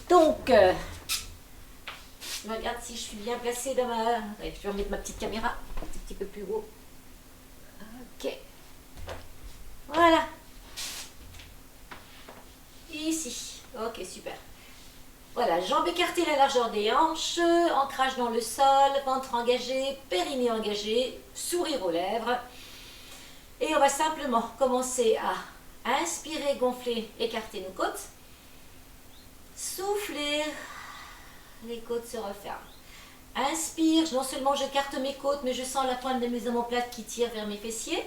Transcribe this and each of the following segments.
Donc, je regarde si je suis bien placée dans ma... Ouais, je vais remettre ma petite caméra un petit peu plus haut. Ok. Voilà. Ici. Ok, super. Voilà, jambes écartées à la largeur des hanches, ancrage dans le sol, ventre engagé, périnée engagé, sourire aux lèvres. Et on va simplement commencer à inspirer, gonfler, écarter nos côtes. Souffler, les côtes se referment. Inspire, non seulement j'écarte mes côtes, mais je sens la pointe de mes omoplates qui tire vers mes fessiers.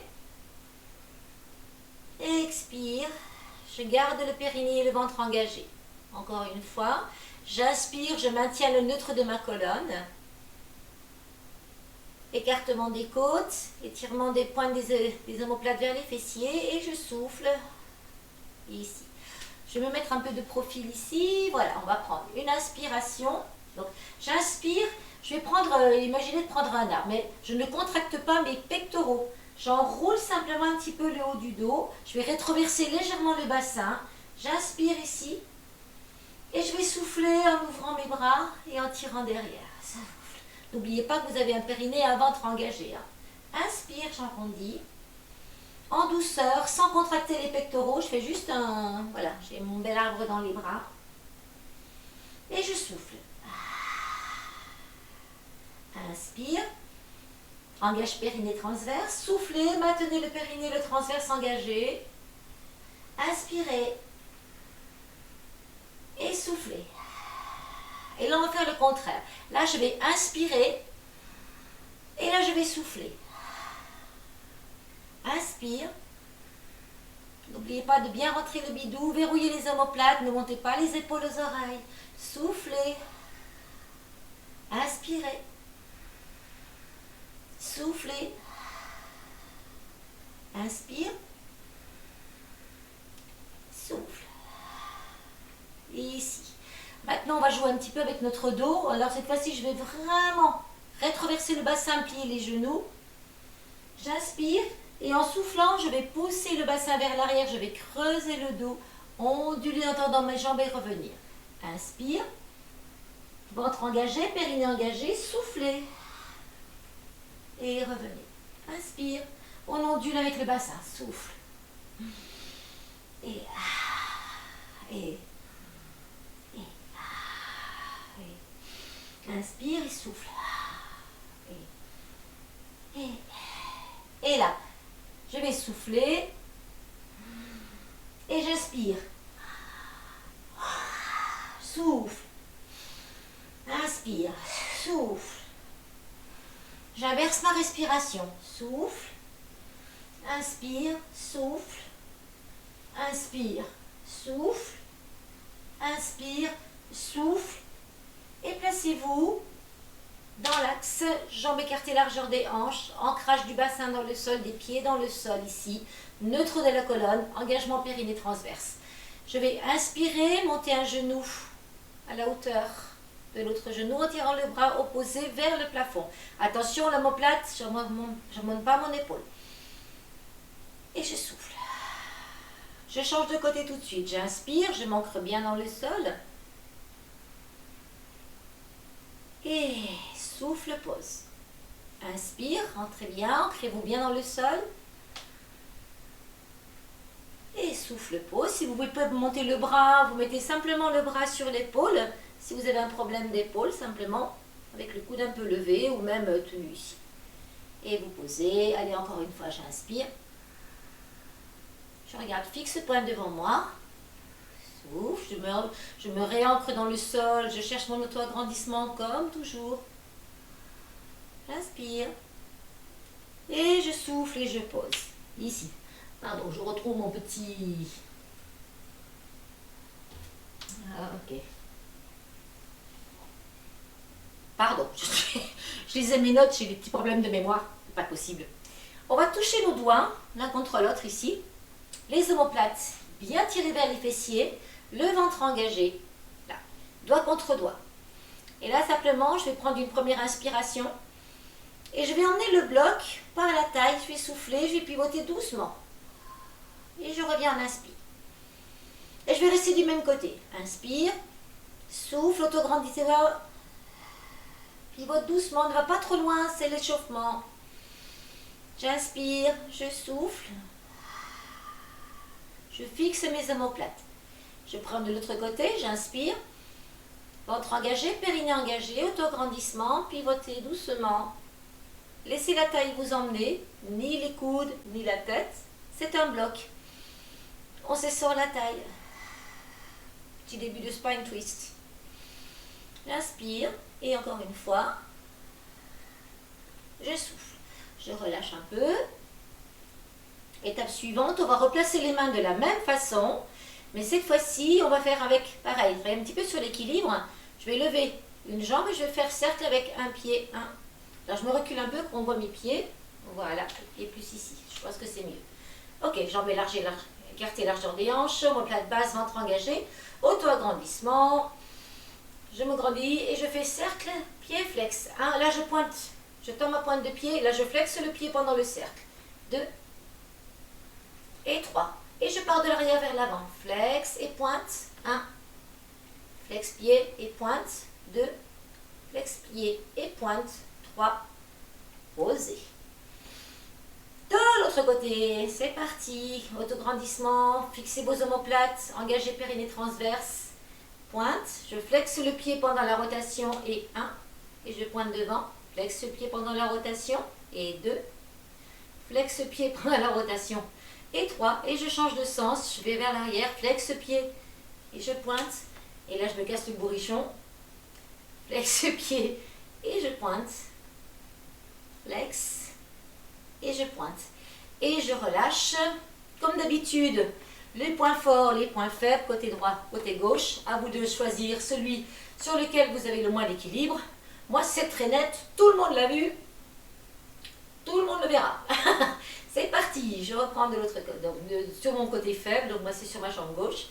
Expire, je garde le périnée et le ventre engagé. Encore une fois, j'inspire, je maintiens le neutre de ma colonne. Écartement des côtes, étirement des pointes des omoplates vers les fessiers et je souffle ici. Je vais me mettre un peu de profil ici. Voilà, on va prendre une inspiration. Donc, j'inspire, je vais prendre, imaginez de prendre un arbre, mais je ne contracte pas mes pectoraux. J'enroule simplement un petit peu le haut du dos. Je vais rétroverser légèrement le bassin. J'inspire ici. Et je vais souffler en ouvrant mes bras et en tirant derrière. Ça souffle. N'oubliez pas que vous avez un périnée et un ventre engagé. Inspire, j'arrondis. En douceur, sans contracter les pectoraux, je fais juste un... Voilà, j'ai mon bel arbre dans les bras. Et je souffle. Inspire. Engage périnée transverse. Soufflez, maintenez le périnée, le transverse engagé. Inspirez. Et soufflez. Et là, on va faire le contraire. Là, je vais inspirer. Et là, je vais souffler. Inspire. N'oubliez pas de bien rentrer le bidou. Verrouillez les omoplates. Ne montez pas les épaules aux oreilles. Soufflez. Inspirez. Soufflez. Inspire. Souffle. Ici. Maintenant, on va jouer un petit peu avec notre dos. Alors, cette fois-ci, je vais vraiment rétroverser le bassin, plier les genoux. J'inspire et en soufflant, je vais pousser le bassin vers l'arrière. Je vais creuser le dos, onduler en tendant mes jambes et revenir. Inspire. Ventre engagé, périnée engagé. Soufflez. Et revenez. Inspire. On ondule avec le bassin. Souffle. Et... Inspire et souffle. Et là, je vais souffler. Et j'inspire. Souffle. Inspire. Souffle. J'inverse ma respiration. Souffle. Inspire. Souffle. Inspire. Souffle. Inspire. Souffle. Et placez-vous dans l'axe, jambes écartées largeur des hanches, ancrage du bassin dans le sol, des pieds dans le sol ici, neutre de la colonne, engagement périnée transverse. Je vais inspirer, monter un genou à la hauteur de l'autre genou en tirant le bras opposé vers le plafond. Attention, l'omoplate, je ne monte pas mon épaule. Et je souffle. Je change de côté tout de suite. J'inspire, je m'ancre bien dans le sol. Et souffle, pause. Inspire, rentrez bien, ancrez-vous bien dans le sol. Et souffle, pause. Si vous pouvez monter le bras, vous mettez simplement le bras sur l'épaule. Si vous avez un problème d'épaule, simplement avec le coude un peu levé ou même tenu ici. Et vous posez. Allez, encore une fois, j'inspire. Je regarde fixe, pointe devant moi. Souffle, je me réancre dans le sol, je cherche mon auto-agrandissement comme toujours. J'inspire. Et je souffle et je pose. Ici. Pardon, je retrouve mon petit... Ah, ok. Pardon, je lisais mes notes, j'ai des petits problèmes de mémoire. Pas possible. On va toucher nos doigts, l'un contre l'autre ici. Les omoplates bien tirées vers les fessiers. Le ventre engagé, là, doigt contre doigt. Et là, simplement, je vais prendre une première inspiration. Et je vais emmener le bloc par la taille. Je vais souffler, je vais pivoter doucement. Et je reviens en inspire. Et je vais rester du même côté. Inspire, Souffle, autograndissez-vous. Pivote doucement, ne va pas trop loin, c'est l'échauffement. J'inspire, je souffle. Je fixe mes omoplates. Je prends de l'autre côté, j'inspire. Ventre engagé, périnée engagé, autograndissement, pivotez doucement. Laissez la taille vous emmener, ni les coudes, ni la tête. C'est un bloc. On se sort la taille. Petit début de spine twist. J'inspire et encore une fois, je souffle. Je relâche un peu. Étape suivante, on va replacer les mains de la même façon, mais cette fois-ci, on va faire avec, pareil, un petit peu sur l'équilibre. Je vais lever une jambe et je vais faire cercle avec un pied, un. Alors je me recule un peu pour qu'on voit mes pieds. Voilà, et plus ici. Je pense que c'est mieux. Ok, jambes élargies, écartées, largeur des hanches, omoplate basse, ventre engagé, auto-agrandissement. Je me grandis et je fais cercle, pied, flex. 1, là je pointe, je tends ma pointe de pied, là je flexe le pied pendant le cercle. 2 et 3. Et je pars de l'arrière vers l'avant. Flex et pointe. 1. Flex pied et pointe. 2. Flex pied et pointe. 3. Posez. De l'autre côté, c'est parti. Autograndissement. Fixez vos omoplates. Engagez périnée transverse. Pointe. Je flexe le pied pendant la rotation et 1. Et je pointe devant. Flexe le pied pendant la rotation et 2. Flexe le pied pendant la rotation et 3. Et je change de sens. Je vais vers l'arrière. Flexe pied et je pointe. Et là, je me casse le bourrichon. Flexe pied et je pointe. Flex et je pointe. Et je relâche. Comme d'habitude, les points forts, les points faibles, côté droit, côté gauche. À vous de choisir celui sur lequel vous avez le moins d'équilibre. Moi, c'est très net. Tout le monde l'a vu. Tout le monde le verra. C'est parti. Je reprends de l'autre côté. Donc, sur mon côté faible. Donc, moi, c'est sur ma jambe gauche.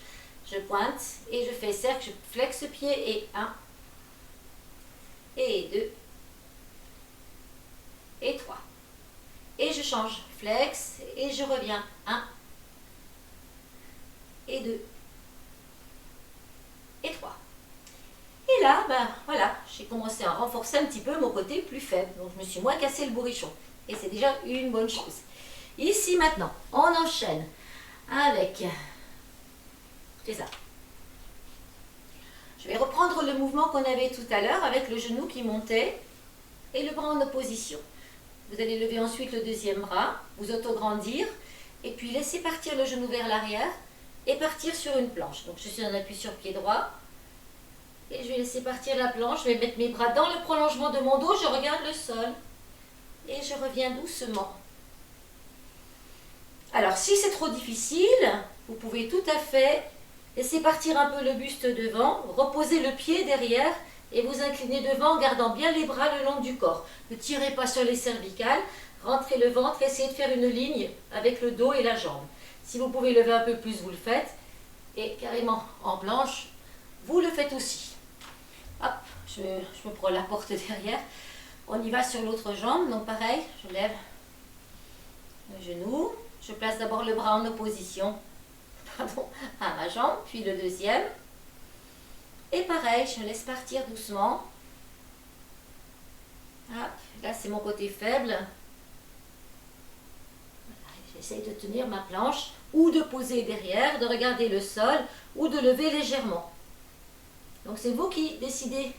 Je pointe et je fais cercle. Je flexe pied et 1. Et 2. Et 3. Et je change. Flex et je reviens. 1. Et 2. Et 3. Et là, ben voilà, j'ai commencé à renforcer un petit peu mon côté plus faible. Donc je me suis moins cassé le bourrichon. Et c'est déjà une bonne chose. Ici maintenant, on enchaîne avec... C'est ça. Je vais reprendre le mouvement qu'on avait tout à l'heure avec le genou qui montait et le bras en opposition. Vous allez lever ensuite le deuxième bras, vous autograndir et puis laisser partir le genou vers l'arrière et partir sur une planche. Donc je suis en appui sur pied droit. Et je vais laisser partir la planche, je vais mettre mes bras dans le prolongement de mon dos, je regarde le sol. Et je reviens doucement. Alors, si c'est trop difficile, vous pouvez tout à fait laisser partir un peu le buste devant, reposer le pied derrière et vous incliner devant en gardant bien les bras le long du corps. Ne tirez pas sur les cervicales, rentrez le ventre, essayez de faire une ligne avec le dos et la jambe. Si vous pouvez lever un peu plus, vous le faites. Et carrément en planche, vous le faites aussi. Hop, je me prends la porte derrière. On y va sur l'autre jambe. Donc pareil, je lève le genou. Je place d'abord le bras en opposition à ma jambe, puis le deuxième. Et pareil, je laisse partir doucement. Hop, là c'est mon côté faible. J'essaye de tenir ma planche ou de poser derrière, de regarder le sol ou de lever légèrement. Donc c'est vous qui décidez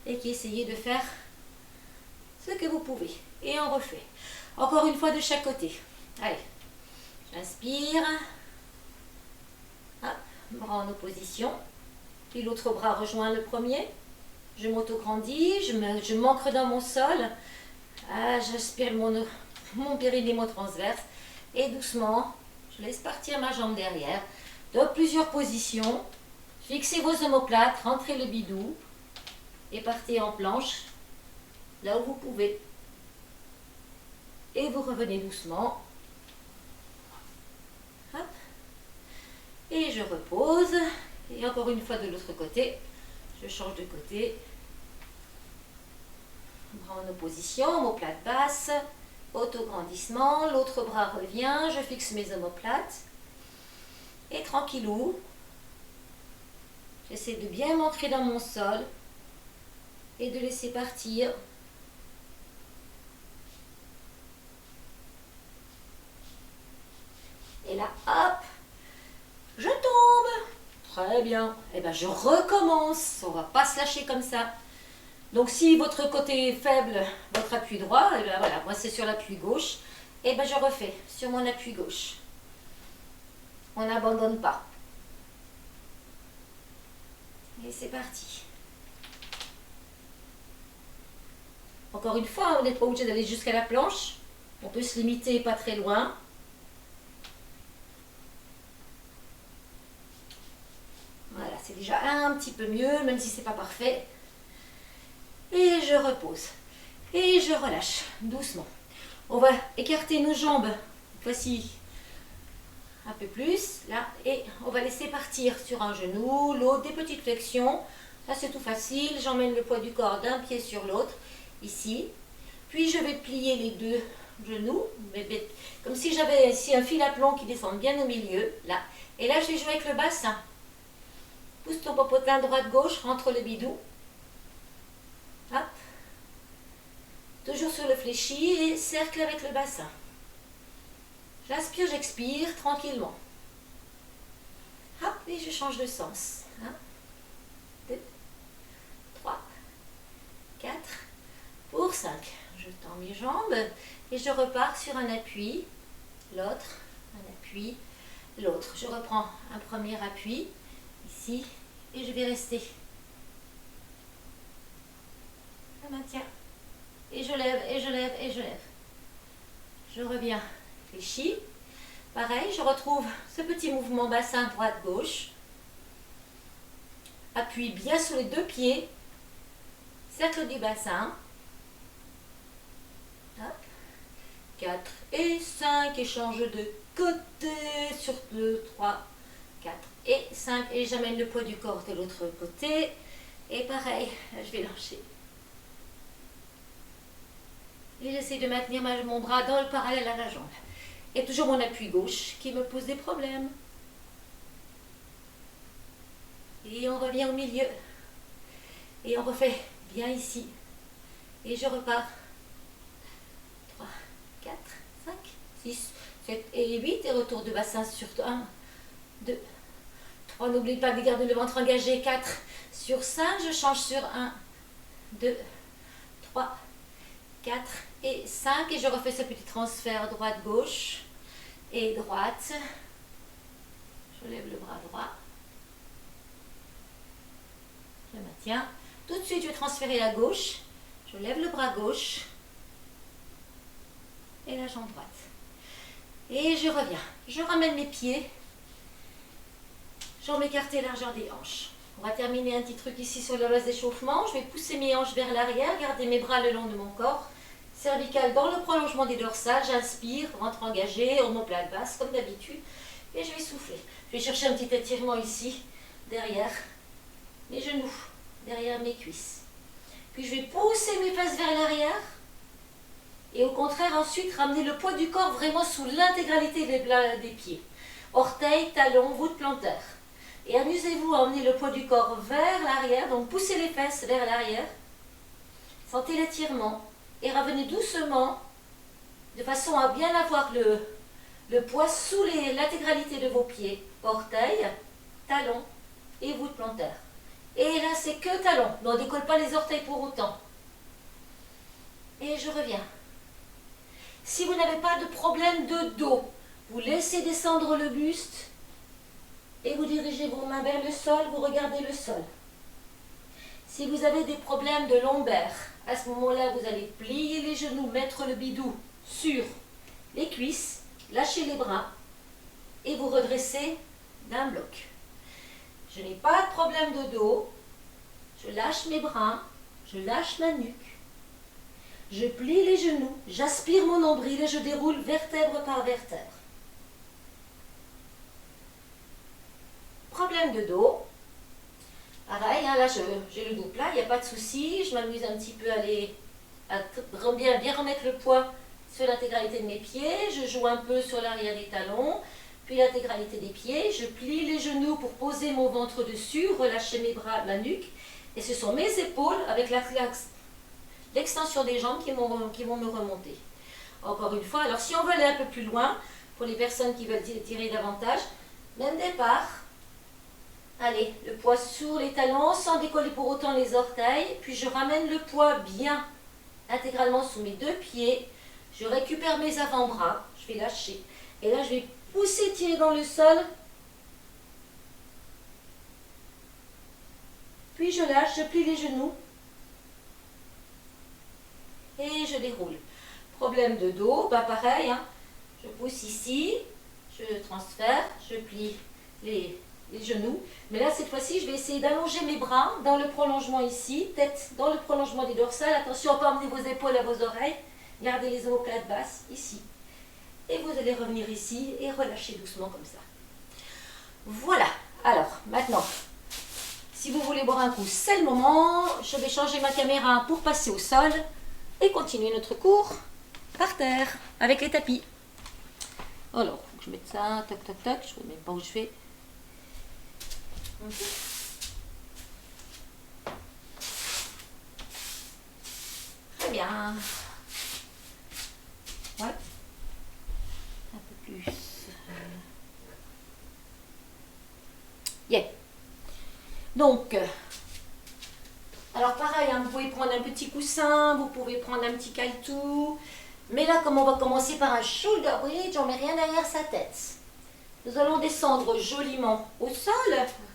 et qui essayez de faire ce que vous pouvez. Et on refait. Encore une fois de chaque côté. Allez, j'inspire. Hop, bras en opposition. Puis l'autre bras rejoint le premier. Je m'auto-grandis, je m'ancre dans mon sol. J'aspire mon périnée transverse. Et doucement, je laisse partir ma jambe derrière. Dans plusieurs positions. Fixez vos omoplates, rentrez le bidou et partez en planche là où vous pouvez. Et vous revenez doucement. Hop. Et je repose. Et encore une fois de l'autre côté. Je change de côté. Bras en opposition, omoplate basse, autograndissement. L'autre bras revient, je fixe mes omoplates. Et tranquillou. J'essaie de bien m'ancrer dans mon sol et de laisser partir. Et là, hop, je tombe. Très bien. Et bien, je recommence. On ne va pas se lâcher comme ça. Donc, si votre côté est faible, votre appui droit, et bien voilà, moi c'est sur l'appui gauche. Et bien, je refais sur mon appui gauche. On n'abandonne pas. Et c'est parti. Encore une fois, on n'est pas obligé d'aller jusqu'à la planche. On peut se limiter pas très loin. Voilà, c'est déjà un petit peu mieux, même si c'est pas parfait. Et je repose. Et je relâche, doucement. On va écarter nos jambes. Voici un peu plus, là. Et on va laisser partir sur un genou, l'autre, des petites flexions. Là, c'est tout facile. J'emmène le poids du corps d'un pied sur l'autre, ici. Puis, je vais plier les deux genoux, comme si j'avais ici un fil à plomb qui descend bien au milieu, là. Et là, je vais jouer avec le bassin. Pousse ton popotin droite-gauche, rentre le bidou. Hop. Toujours sur le fléchi et cercle avec le bassin. J'inspire, j'expire tranquillement. Hop, et je change de sens. 1, 2, 3, 4, pour 5. Je tends mes jambes et je repars sur un appui, l'autre, un appui, l'autre. Je reprends un premier appui, ici, et je vais rester. Je maintiens. Et je lève, et je lève, et je lève. Je reviens, fléchi. Pareil, je retrouve ce petit mouvement bassin droite-gauche. Appuie bien sur les deux pieds. Cercle du bassin. Hop. 4 et 5. Et change de côté sur 2, 3, 4 et 5. Et j'amène le poids du corps de l'autre côté. Et pareil, je vais lâcher. Et j'essaie de maintenir mon bras dans le parallèle à la jambe. Et toujours mon appui gauche qui me pose des problèmes. Et on revient au milieu. Et on refait bien ici. Et je repars. 3, 4, 5, 6, 7 et 8. Et retour de bassin sur 1, 2, 3. N'oublie pas de garder le ventre engagé. 4 sur 5. Je change sur 1, 2, 3, 4 et 5 et je refais ce petit transfert droite-gauche et droite. Je lève le bras droit. Je maintiens. Tout de suite, je vais transférer la gauche. Je lève le bras gauche et la jambe droite. Et je reviens. Je ramène mes pieds. Jambes écartées, largeur des hanches. On va terminer un petit truc ici sur la base d'échauffement. Je vais pousser mes hanches vers l'arrière, garder mes bras le long de mon corps. Cervical dans le prolongement des dorsales. J'inspire, ventre engagé, omoplate basse comme d'habitude. Et je vais souffler. Je vais chercher un petit étirement ici, derrière mes genoux, derrière mes cuisses. Puis je vais pousser mes fesses vers l'arrière. Et au contraire, ensuite, ramener le poids du corps vraiment sous l'intégralité des pieds. Orteils, talons, voûte plantaire. Et amusez-vous à emmener le poids du corps vers l'arrière, donc poussez les fesses vers l'arrière. Sentez l'étirement et revenez doucement de façon à bien avoir le poids sous l'intégralité de vos pieds. Orteils, talons et voûte plantaire. Et là, c'est que talons, on ne décolle pas les orteils pour autant. Et je reviens. Si vous n'avez pas de problème de dos, vous laissez descendre le buste. Et vous dirigez vos mains vers le sol, vous regardez le sol. Si vous avez des problèmes de lombaire, à ce moment-là, vous allez plier les genoux, mettre le bidou sur les cuisses, lâcher les bras et vous redressez d'un bloc. Je n'ai pas de problème de dos, je lâche mes bras, je lâche ma nuque, je plie les genoux, j'aspire mon nombril et je déroule vertèbre par vertèbre. Problème de dos, pareil, hein, là j'ai le dos plat, il n'y a pas de souci, je m'amuse un petit peu à bien remettre le poids sur l'intégralité de mes pieds, je joue un peu sur l'arrière des talons, puis l'intégralité des pieds. Je plie les genoux pour poser mon ventre dessus, relâcher mes bras, ma nuque. Et ce sont mes épaules avec l'extension des jambes qui vont me remonter. Encore une fois, alors si on veut aller un peu plus loin, pour les personnes qui veulent tirer davantage, même départ. Allez, le poids sur les talons sans décoller pour autant les orteils. Puis je ramène le poids bien intégralement sous mes deux pieds. Je récupère mes avant-bras. Je vais lâcher. Et là, je vais pousser, tirer dans le sol. Puis je lâche, je plie les genoux. Et je déroule. Problème de dos, bah pareil. Hein. Je pousse ici. Je transfère. Je plie les genoux. Mais là, cette fois-ci, je vais essayer d'allonger mes bras dans le prolongement ici. Tête dans le prolongement des dorsales. Attention à ne pas emmener vos épaules à vos oreilles. Gardez les omoplates basses ici. Et vous allez revenir ici et relâcher doucement comme ça. Voilà. Alors, maintenant, si vous voulez boire un coup, c'est le moment. Je vais changer ma caméra pour passer au sol et continuer notre cours par terre avec les tapis. Alors, il faut que je mette ça, tac, tac, tac. Je ne sais même pas où je vais. Très bien. Ouais. Un peu plus. Yeah. Donc, alors pareil, hein, vous pouvez prendre un petit coussin, vous pouvez prendre un petit caletou. Mais là, comme on va commencer par un shoulder bridge, on ne met rien derrière sa tête. Nous allons descendre joliment au sol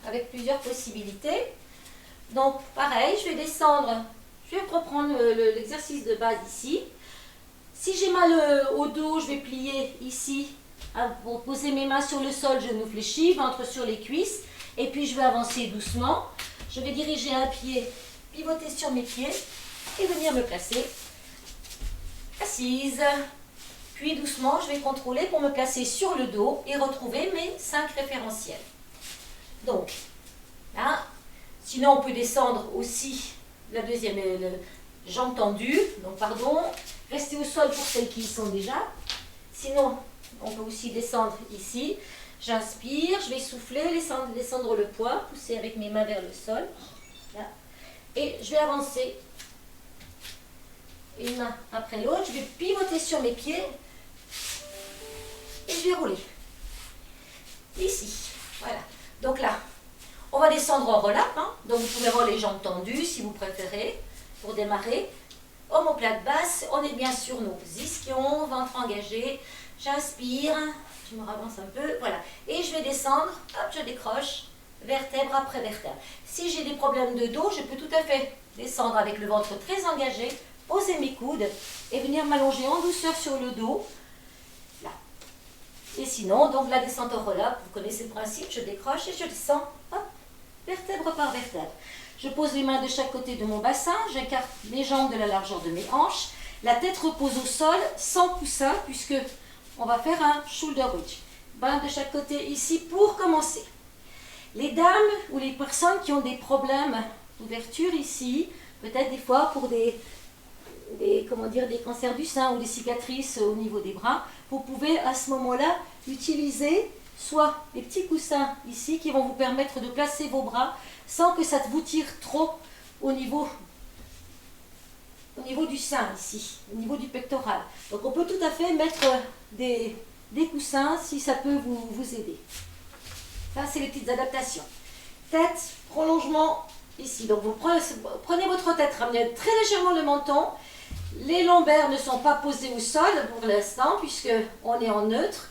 avec plusieurs possibilités. Donc, pareil, je vais descendre, je vais reprendre l'exercice de base ici. Si j'ai mal au dos, je vais plier ici pour poser mes mains sur le sol, genoux fléchis, ventre sur les cuisses. Et puis, je vais avancer doucement. Je vais diriger un pied, pivoter sur mes pieds et venir me placer assise. Puis doucement, je vais contrôler pour me placer sur le dos et retrouver mes 5 référentiels. Donc, là, sinon on peut descendre aussi la deuxième jambe tendue. Donc, pardon, restez au sol pour celles qui y sont déjà. Sinon, on peut aussi descendre ici. J'inspire, je vais souffler, descendre le poids, pousser avec mes mains vers le sol. Là. Et je vais avancer une main après l'autre. Je vais pivoter sur mes pieds. Et je vais rouler. Ici. Voilà. Donc là, on va descendre en relap. Hein. Donc vous pouvez avoir les jambes tendues si vous préférez. Pour démarrer. Omoplate basse. On est bien sur nos ischions. Ventre engagé. J'inspire. Je me ravance un peu. Voilà. Et je vais descendre. Hop, je décroche. Vertèbre après vertèbre. Si j'ai des problèmes de dos, je peux tout à fait descendre avec le ventre très engagé. Poser mes coudes. Et venir m'allonger en douceur sur le dos. Là. Et sinon, donc la descente en relap, vous connaissez le principe, je décroche et je descends, hop, vertèbre par vertèbre. Je pose les mains de chaque côté de mon bassin, j'écarte mes jambes de la largeur de mes hanches, la tête repose au sol, sans coussin, puisque on va faire un shoulder bridge. Mains de chaque côté ici pour commencer. Les dames ou les personnes qui ont des problèmes d'ouverture ici, peut-être des fois pour des cancers du sein ou des cicatrices au niveau des bras, vous pouvez à ce moment-là utiliser soit les petits coussins ici qui vont vous permettre de placer vos bras sans que ça vous tire trop au niveau du sein ici, au niveau du pectoral. Donc on peut tout à fait mettre des coussins si ça peut vous aider. Ça c'est les petites adaptations. Tête, prolongement ici. Donc vous prenez votre tête, ramenez très légèrement le menton. Les lombaires ne sont pas posés au sol pour l'instant puisqu'on est en neutre.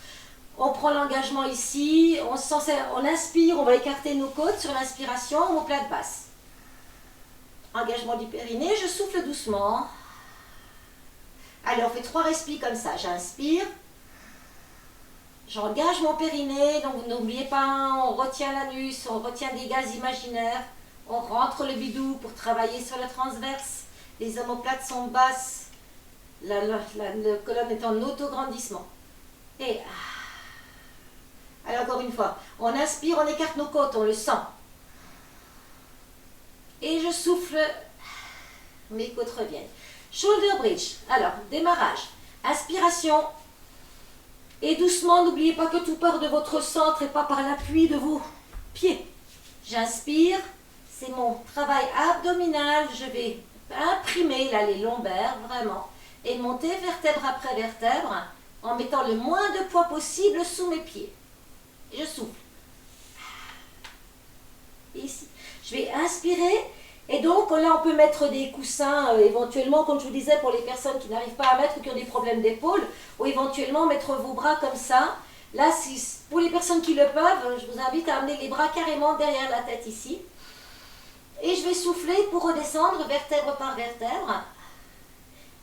On prend l'engagement ici, on inspire, on va écarter nos côtes sur l'inspiration, omoplate basse. Engagement du périnée, je souffle doucement. Allez, on fait 3 respis comme ça. J'inspire, j'engage mon périnée, donc n'oubliez pas, on retient l'anus, on retient des gaz imaginaires, on rentre le bidou pour travailler sur la transverse. Les omoplates sont basses, la colonne est en auto-grandissement. Et alors encore une fois, on inspire, on écarte nos côtes, on le sent. Et je souffle, mes côtes reviennent. Shoulder bridge. Alors, démarrage. Inspiration. Et doucement, n'oubliez pas que tout part de votre centre et pas par l'appui de vos pieds. J'inspire, c'est mon travail abdominal. Je vais imprimer là les lombaires, vraiment. Et monter vertèbre après vertèbre en mettant le moins de poids possible sous mes pieds. Et je souffle. Ici. Je vais inspirer. Et donc là, on peut mettre des coussins éventuellement, comme je vous disais, pour les personnes qui n'arrivent pas à mettre ou qui ont des problèmes d'épaule, ou éventuellement mettre vos bras comme ça. Là, pour les personnes qui le peuvent, je vous invite à amener les bras carrément derrière la tête ici. Et je vais souffler pour redescendre vertèbre par vertèbre.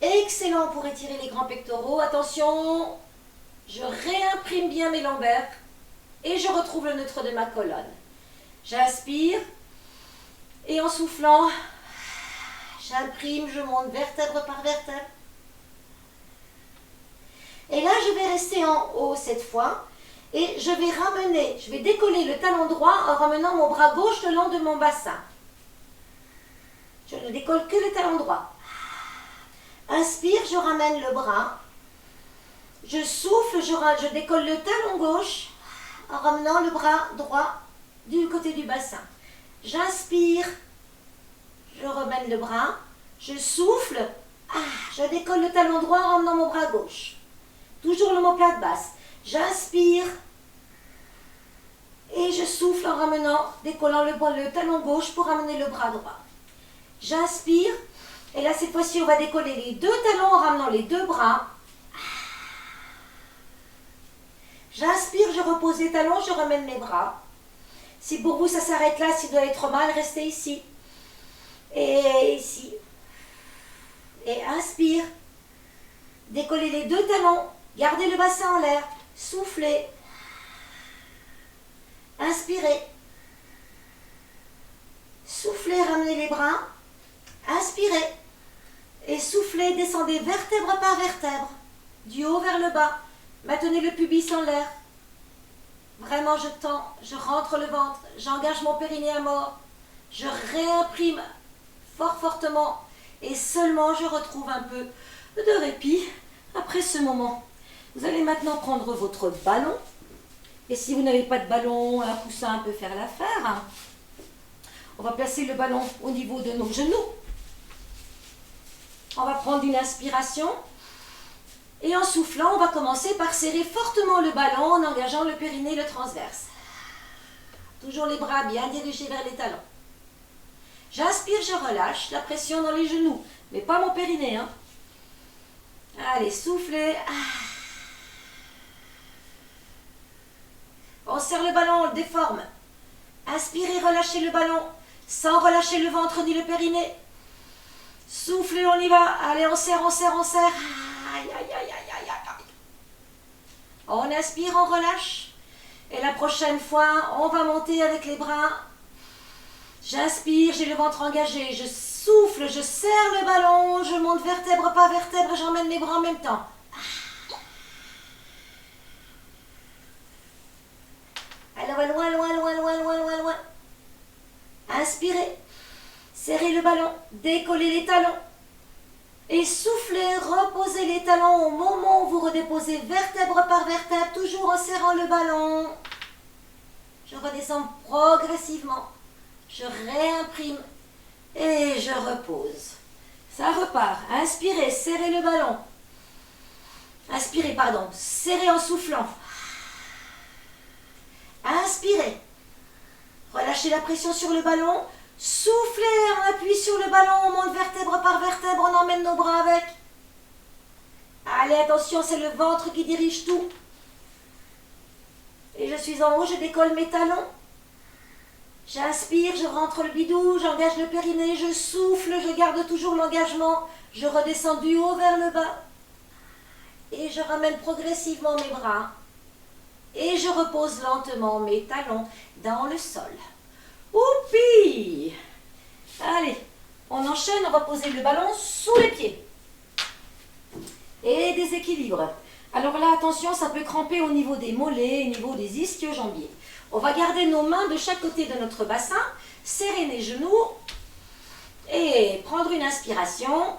Excellent pour étirer les grands pectoraux. Attention, je réimprime bien mes lombaires et je retrouve le neutre de ma colonne. J'inspire. Et en soufflant, j'imprime, je monte vertèbre par vertèbre. Et là, je vais rester en haut cette fois. Et je vais décoller le talon droit en ramenant mon bras gauche le long de mon bassin. Je ne décolle que le talon droit. Inspire, je ramène le bras. Je souffle, je décolle le talon gauche en ramenant le bras droit du côté du bassin. J'inspire, je remène le bras, je souffle, je décolle le talon droit en ramenant mon bras gauche. Toujours l'omoplate basse. J'inspire et je souffle en décollant le talon gauche pour ramener le bras droit. J'inspire et là cette fois-ci on va décoller les deux talons en ramenant les deux bras. J'inspire, je repose les talons, je remène mes bras. Si pour vous ça s'arrête là, s'il doit être mal, restez ici. Et ici. Et inspire. Décollez les deux talons. Gardez le bassin en l'air. Soufflez. Inspirez. Soufflez, ramenez les bras. Inspirez. Et soufflez, descendez vertèbre par vertèbre. Du haut vers le bas. Maintenez le pubis en l'air. Vraiment, je tends, je rentre le ventre, j'engage mon périnée à mort, je réimprime fortement et seulement je retrouve un peu de répit après ce moment. Vous allez maintenant prendre votre ballon et si vous n'avez pas de ballon, un coussin peut faire l'affaire. On va placer le ballon au niveau de nos genoux. On va prendre une inspiration. Et en soufflant, on va commencer par serrer fortement le ballon en engageant le périnée, le transverse. Toujours les bras bien dirigés vers les talons. J'inspire, je relâche la pression dans les genoux, mais pas mon périnée. Hein. Allez, soufflez. On serre le ballon, on le déforme. Inspirez, relâchez le ballon, sans relâcher le ventre ni le périnée. Soufflez, on y va. Allez, on serre, on serre, on serre. Aïe, aïe, aïe, aïe, aïe, aïe. On inspire, on relâche. Et la prochaine fois, on va monter avec les bras. J'inspire, j'ai le ventre engagé. Je souffle, je serre le ballon. Je monte vertèbre par vertèbre. J'emmène les bras en même temps. Alors, loin, loin, loin, loin, loin, loin, loin. Inspirez. Serrez le ballon. Décollez les talons. Et soufflez, reposez les talons au moment où vous redéposez vertèbre par vertèbre, toujours en serrant le ballon. Je redescends progressivement. Je réimprime et je repose. Ça repart. Inspirez, serrez le ballon. Inspirez, pardon. Serrez en soufflant. Inspirez. Relâchez la pression sur le ballon. Soufflez, on appuie sur le ballon, on monte vertèbre par vertèbre, on emmène nos bras avec. Allez, attention, c'est le ventre qui dirige tout. Et je suis en haut, je décolle mes talons. J'inspire, je rentre le bidou, j'engage le périnée, je souffle, je garde toujours l'engagement. Je redescends du haut vers le bas. Et je ramène progressivement mes bras. Et je repose lentement mes talons dans le sol. Oupi! Allez, on enchaîne, on va poser le ballon sous les pieds. Et déséquilibre. Alors là, attention, ça peut cramper au niveau des mollets, au niveau des ischio-jambiers. On va garder nos mains de chaque côté de notre bassin, serrer les genoux et prendre une inspiration.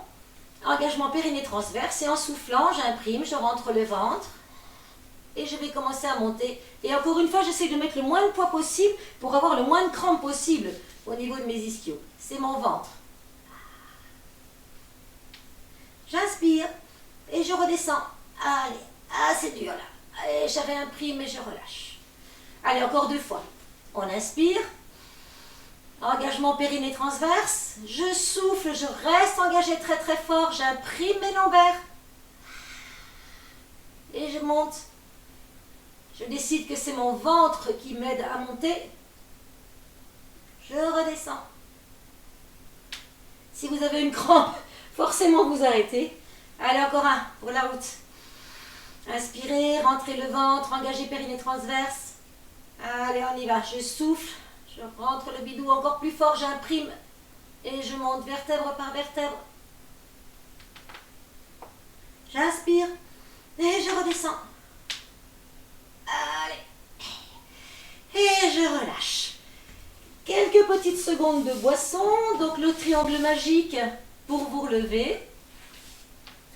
Engagement périnée transverse et en soufflant, j'imprime, je rentre le ventre. et je vais commencer à monter. Et encore une fois, j'essaie de mettre le moins de poids possible pour avoir le moins de crampes possible au niveau de mes ischios. C'est mon ventre. J'inspire et je redescends. Allez, ah c'est dur là. Allez, j'avais un prix mais je relâche. Allez, encore 2 fois. On inspire. Engagement périnée transverse. Je souffle, je reste engagé très très fort. J'imprime mes lombaires. Et je monte. Je décide que c'est mon ventre qui m'aide à monter. Je redescends. Si vous avez une crampe, forcément vous arrêtez. Allez, encore un pour la route. Inspirez, rentrez le ventre, engagez périnée transverse. Allez, on y va. Je souffle, je rentre le bidou encore plus fort, j'imprime et je monte vertèbre par vertèbre. J'inspire et je redescends. Allez. Et je relâche. Quelques petites secondes de boisson, donc le triangle magique pour vous relever.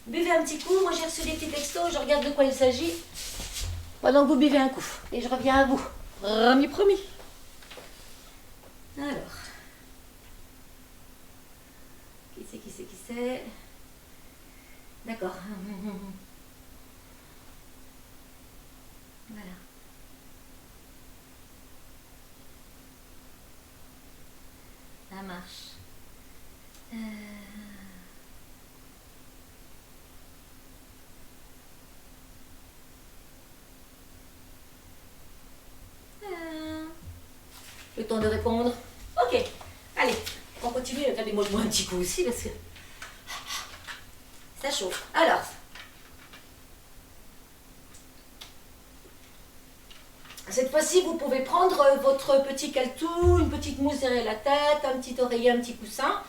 Buvez un petit coup, moi j'ai reçu des petits textos, je regarde de quoi il s'agit. Pendant que vous buvez un coup, et je reviens à vous. Promis, promis. Alors. Qui c'est D'accord. Voilà. Ça marche. Le temps de répondre. Ok. Allez, on continue. Regardez-moi un petit coup aussi parce que ça chauffe. Alors. Cette fois-ci, vous pouvez prendre votre petit caltou, une petite mousse derrière la tête, un petit oreiller, un petit coussin.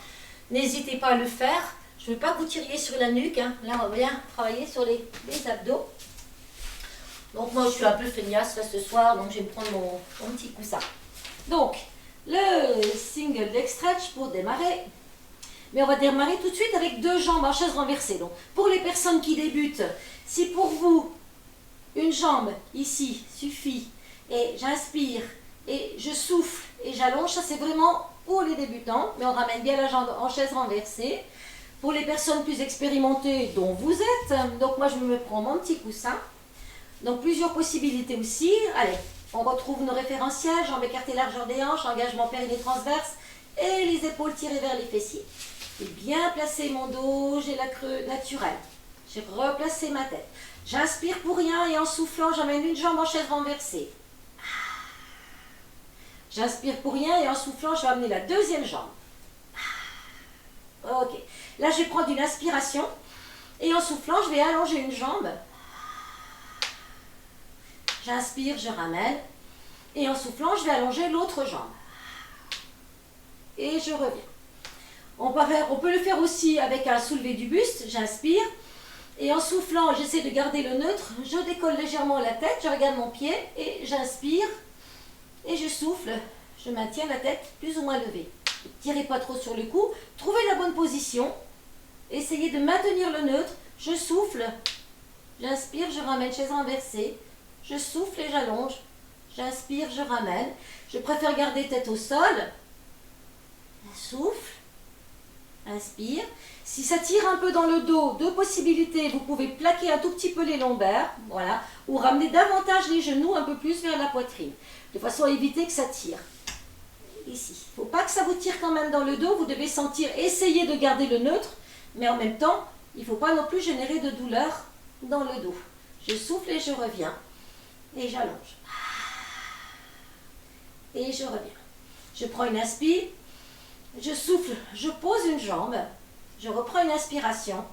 N'hésitez pas à le faire. Je ne veux pas que vous tiriez sur la nuque. Hein. Là, on va bien travailler sur les abdos. Donc moi, je suis un peu feignasse là, ce soir, donc je vais me prendre mon petit coussin. Donc, le single leg stretch pour démarrer. Mais on va démarrer tout de suite avec 2 jambes en chaise renversée. Donc, pour les personnes qui débutent, si pour vous, une jambe ici suffit, et j'inspire, et je souffle, et j'allonge, ça c'est vraiment pour les débutants, mais on ramène bien la jambe en chaise renversée. Pour les personnes plus expérimentées, dont vous êtes, donc moi je me prends mon petit coussin. Donc plusieurs possibilités aussi. Allez, on retrouve nos référentiels, jambes écartées largeur des hanches, engagement périnée transverse, et les épaules tirées vers les fessiers. J'ai bien placé mon dos, j'ai la creux naturelle. J'ai replacé ma tête. J'inspire pour rien et en soufflant, j'amène une jambe en chaise renversée. J'inspire pour rien et en soufflant, je vais amener la deuxième jambe. Ok. Là, je vais prendre une inspiration et en soufflant, je vais allonger une jambe. J'inspire, je ramène et en soufflant, je vais allonger l'autre jambe. Et je reviens. On peut le faire aussi avec un soulevé du buste. J'inspire et en soufflant, j'essaie de garder le neutre. Je décolle légèrement la tête, je regarde mon pied et j'inspire. Et je souffle, je maintiens la tête plus ou moins levée. Ne tirez pas trop sur le cou, trouvez la bonne position. Essayez de maintenir le neutre, je souffle, j'inspire, je ramène chaise renversée. Je souffle et j'allonge, j'inspire, je ramène. Je préfère garder tête au sol. Souffle, inspire. Si ça tire un peu dans le dos, 2 possibilités, vous pouvez plaquer un tout petit peu les lombaires, voilà, ou ramener davantage les genoux un peu plus vers la poitrine, de façon à éviter que ça tire. Ici, il ne faut pas que ça vous tire quand même dans le dos, vous devez sentir, essayer de garder le neutre, mais en même temps, il ne faut pas non plus générer de douleur dans le dos. Je souffle et je reviens, et j'allonge. Et je reviens. Je prends une inspire, je souffle, je pose une jambe, je reprends une inspiration,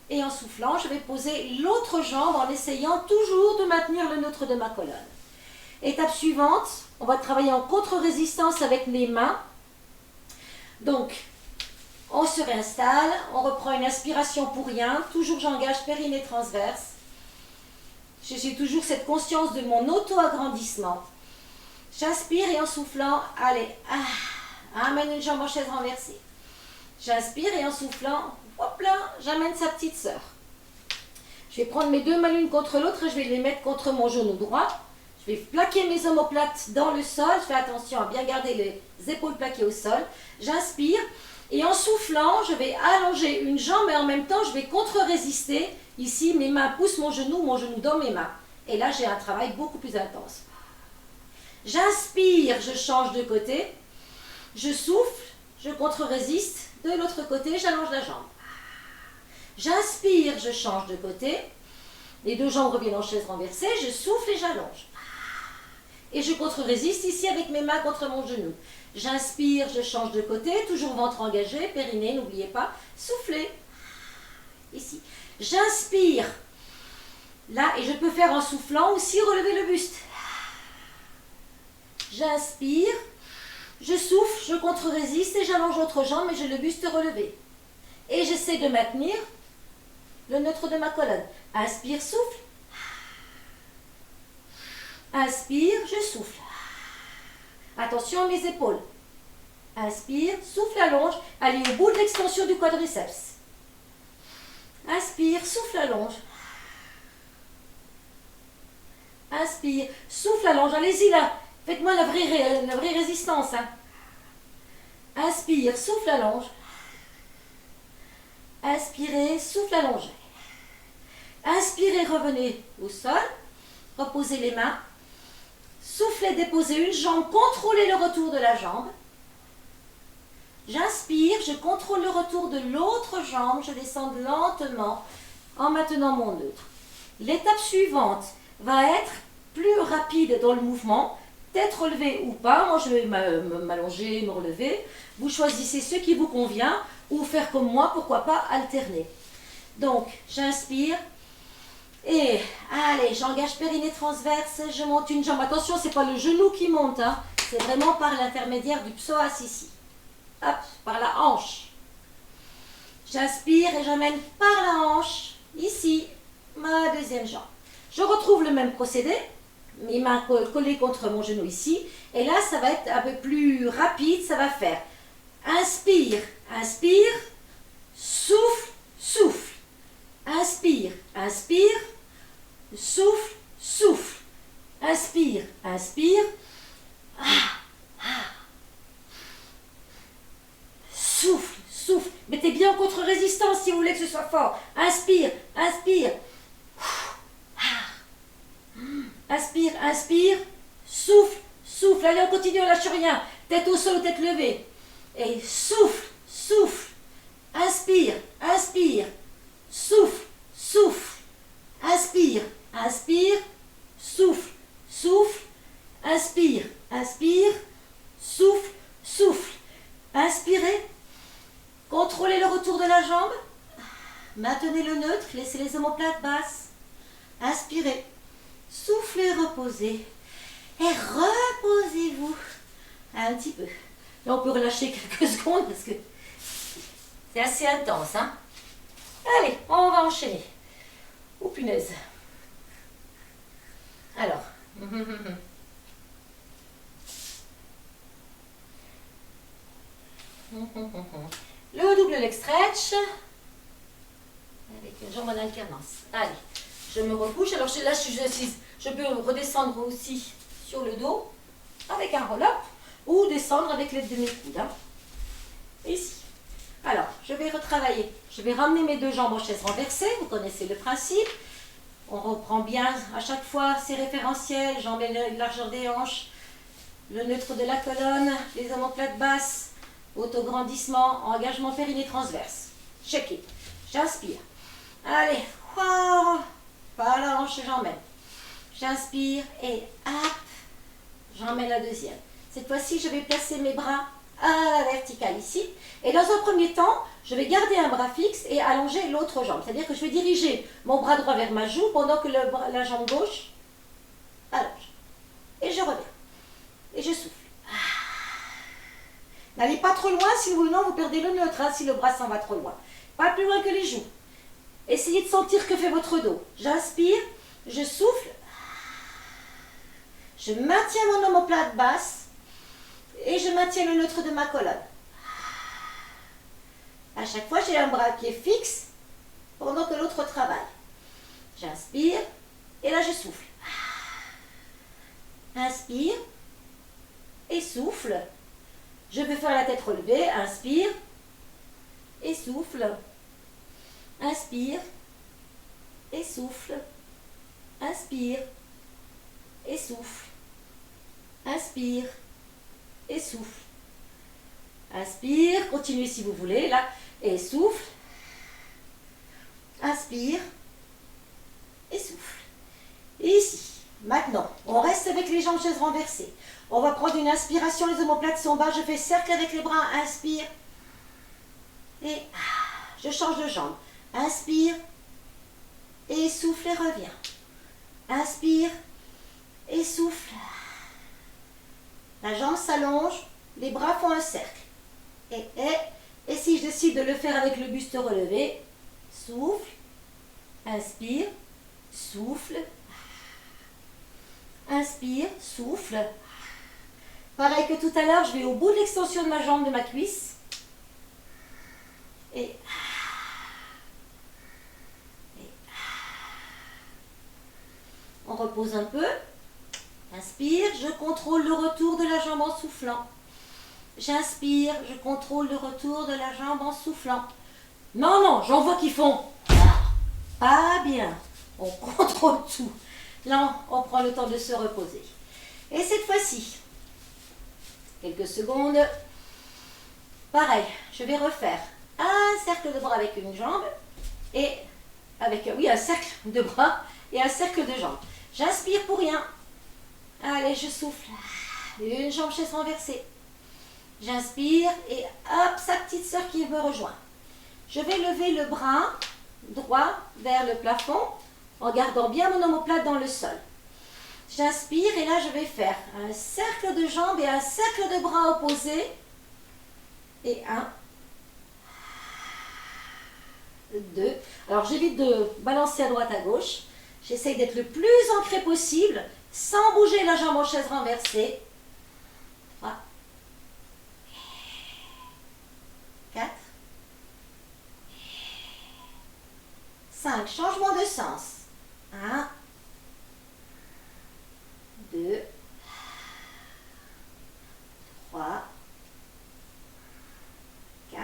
et en soufflant, je vais poser l'autre jambe en essayant toujours de maintenir le neutre de ma colonne. Étape suivante, on va travailler en contre-résistance avec les mains. Donc, on se réinstalle, on reprend une inspiration pour rien, toujours j'engage périnée transverse. J'ai toujours cette conscience de mon auto-agrandissement. J'inspire et en soufflant, allez, amène une jambe en chaise renversée. J'inspire et en soufflant, hop là, j'amène sa petite sœur. Je vais prendre mes deux mains l'une contre l'autre et je vais les mettre contre mon genou droit. Je vais plaquer mes omoplates dans le sol. Je fais attention à bien garder les épaules plaquées au sol. J'inspire et en soufflant, je vais allonger une jambe et en même temps, je vais contre-résister. Ici, mes mains poussent mon genou dans mes mains. Et là, j'ai un travail beaucoup plus intense. J'inspire, je change de côté. Je souffle, je contre-résiste. De l'autre côté, j'allonge la jambe. J'inspire, je change de côté. Les deux jambes reviennent en chaise renversée. Je souffle et j'allonge. Et je contre-résiste ici avec mes mains contre mon genou. J'inspire, je change de côté. Toujours ventre engagé, périnée, n'oubliez pas. Soufflez. Ici. J'inspire. Là, et je peux faire en soufflant aussi relever le buste. J'inspire. Je souffle, je contre-résiste et j'allonge l'autre jambe et j'ai le buste relevé. Et j'essaie de maintenir le neutre de ma colonne. Inspire, souffle. Inspire, je souffle. Attention à mes épaules. Inspire, souffle, allonge. Allez au bout de l'extension du quadriceps. Inspire, souffle, allonge. Inspire, souffle, allonge. Allez-y là. Faites-moi la vraie résistance. Hein. Inspire, souffle, allonge. Inspirez, souffle, allongez. Inspirez, revenez au sol. Reposez les mains. Soufflez, déposez une jambe. Contrôlez le retour de la jambe. J'inspire, je contrôle le retour de l'autre jambe. Je descends lentement en maintenant mon neutre. L'étape suivante va être plus rapide dans le mouvement. Tête relevée ou pas. Moi, je vais m'allonger, me relever. Vous choisissez ce qui vous convient ou faire comme moi, pourquoi pas alterner. Donc, j'inspire. Et, allez, j'engage périnée transverse. Je monte une jambe. Attention, ce n'est pas le genou qui monte. Hein. C'est vraiment par l'intermédiaire du psoas ici. Hop, par la hanche. J'inspire et j'amène par la hanche, ici, ma deuxième jambe. Je retrouve le même procédé. Mes mains collées contre mon genou ici. Et là, ça va être un peu plus rapide. Ça va faire inspire, inspire, souffle, souffle. Inspire, inspire, souffle, souffle. Inspire, inspire. Souffle, souffle. Mettez bien en contre-résistance si vous voulez que ce soit fort. Inspire, inspire. Inspire, inspire, souffle, souffle. Allez, on continue, on lâche rien. Tête au sol, tête levée. Et souffle, souffle. Inspire, inspire, souffle, souffle. Inspire, inspire, souffle, souffle. Inspire, inspire, souffle, souffle. Inspirez. Contrôlez le retour de la jambe. Maintenez le neutre, laissez les omoplates basses. Inspirez. Soufflez, reposez. Et reposez-vous un petit peu. Là, on peut relâcher quelques secondes parce que c'est assez intense. Hein? Allez, on va enchaîner. Oh punaise. Alors. Le double leg stretch. Avec une jambe en alternance. Allez. Je me recouche. Alors là, je peux redescendre aussi sur le dos avec un roll-up ou descendre avec l'aide de mes coudes. Hein. Ici. Alors, je vais retravailler. Je vais ramener mes deux jambes en chaise renversée. Vous connaissez le principe. On reprend bien à chaque fois ces référentiels. Jambes et largeur des hanches. Le neutre de la colonne. Les omoplates basses. Autograndissement. Engagement périnée transverse. Check it. J'inspire. Allez. Wow. Par la hanche, j'emmène. J'inspire et hop, j'emmène la deuxième. Cette fois-ci, je vais placer mes bras à la verticale ici. Et dans un premier temps, je vais garder un bras fixe et allonger l'autre jambe. C'est-à-dire que je vais diriger mon bras droit vers ma joue pendant que la jambe gauche allonge. Et je reviens. Et je souffle. N'allez pas trop loin, sinon vous perdez le neutre, hein, si le bras s'en va trop loin. Pas plus loin que les joues. Essayez de sentir que fait votre dos. J'inspire, je souffle. Je maintiens mon omoplate basse et je maintiens le neutre de ma colonne. À chaque fois, j'ai un bras qui est fixe pendant que l'autre travaille. J'inspire et là je souffle. Inspire et souffle. Je peux faire la tête relevée. Inspire et souffle. Inspire et souffle. Inspire et souffle. Inspire et souffle. Inspire, continuez si vous voulez, là, et souffle. Inspire et souffle. Et ici, maintenant, on reste avec les jambes chaises renversées. On va prendre une inspiration, les omoplates sont bas, je fais cercle avec les bras, inspire. Et je change de jambe. Inspire et souffle et reviens. Inspire et souffle. La jambe s'allonge, les bras font un cercle. Et si je décide de le faire avec le buste relevé, souffle, inspire, souffle, inspire, souffle. Pareil que tout à l'heure, je vais au bout de l'extension de ma jambe, de ma cuisse. Et on repose un peu. Inspire, je contrôle le retour de la jambe en soufflant. J'inspire, je contrôle le retour de la jambe en soufflant. Non, non, j'en vois qui font. Pas bien. On contrôle tout. Là, on prend le temps de se reposer. Et cette fois-ci, quelques secondes. Pareil, je vais refaire un cercle de bras avec une jambe et avec, oui, un cercle de bras et un cercle de jambes. J'inspire pour rien. Allez, je souffle. Une jambe chaise renversée. J'inspire et hop, sa petite sœur qui me rejoint. Je vais lever le bras droit vers le plafond en gardant bien mon omoplate dans le sol. J'inspire et là je vais faire un cercle de jambes et un cercle de bras opposés. Et 1, 2. Alors j'évite de balancer à droite à gauche. J'essaye d'être le plus ancré possible sans bouger la jambe en chaise renversée. 3, 4, 5. Changement de sens. 1, 2, 3, 4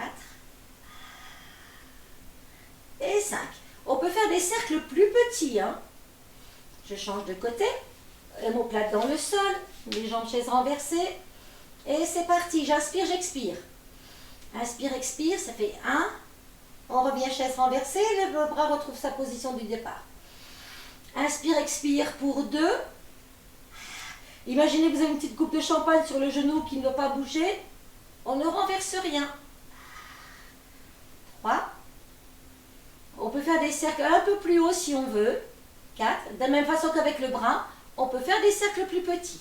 et 5. On peut faire des cercles plus petits. Je change de côté. Omoplate dans le sol. Les jambes chaises renversées. Et c'est parti. J'inspire, j'expire. Inspire, expire. Ça fait 1. On revient chaise renversée. Le bras retrouve sa position du départ. Inspire, expire pour 2. Imaginez que vous avez une petite coupe de champagne sur le genou qui ne doit pas bouger. On ne renverse rien. 3. On peut faire des cercles un peu plus hauts si on veut. 4. De la même façon qu'avec le bras, on peut faire des cercles plus petits.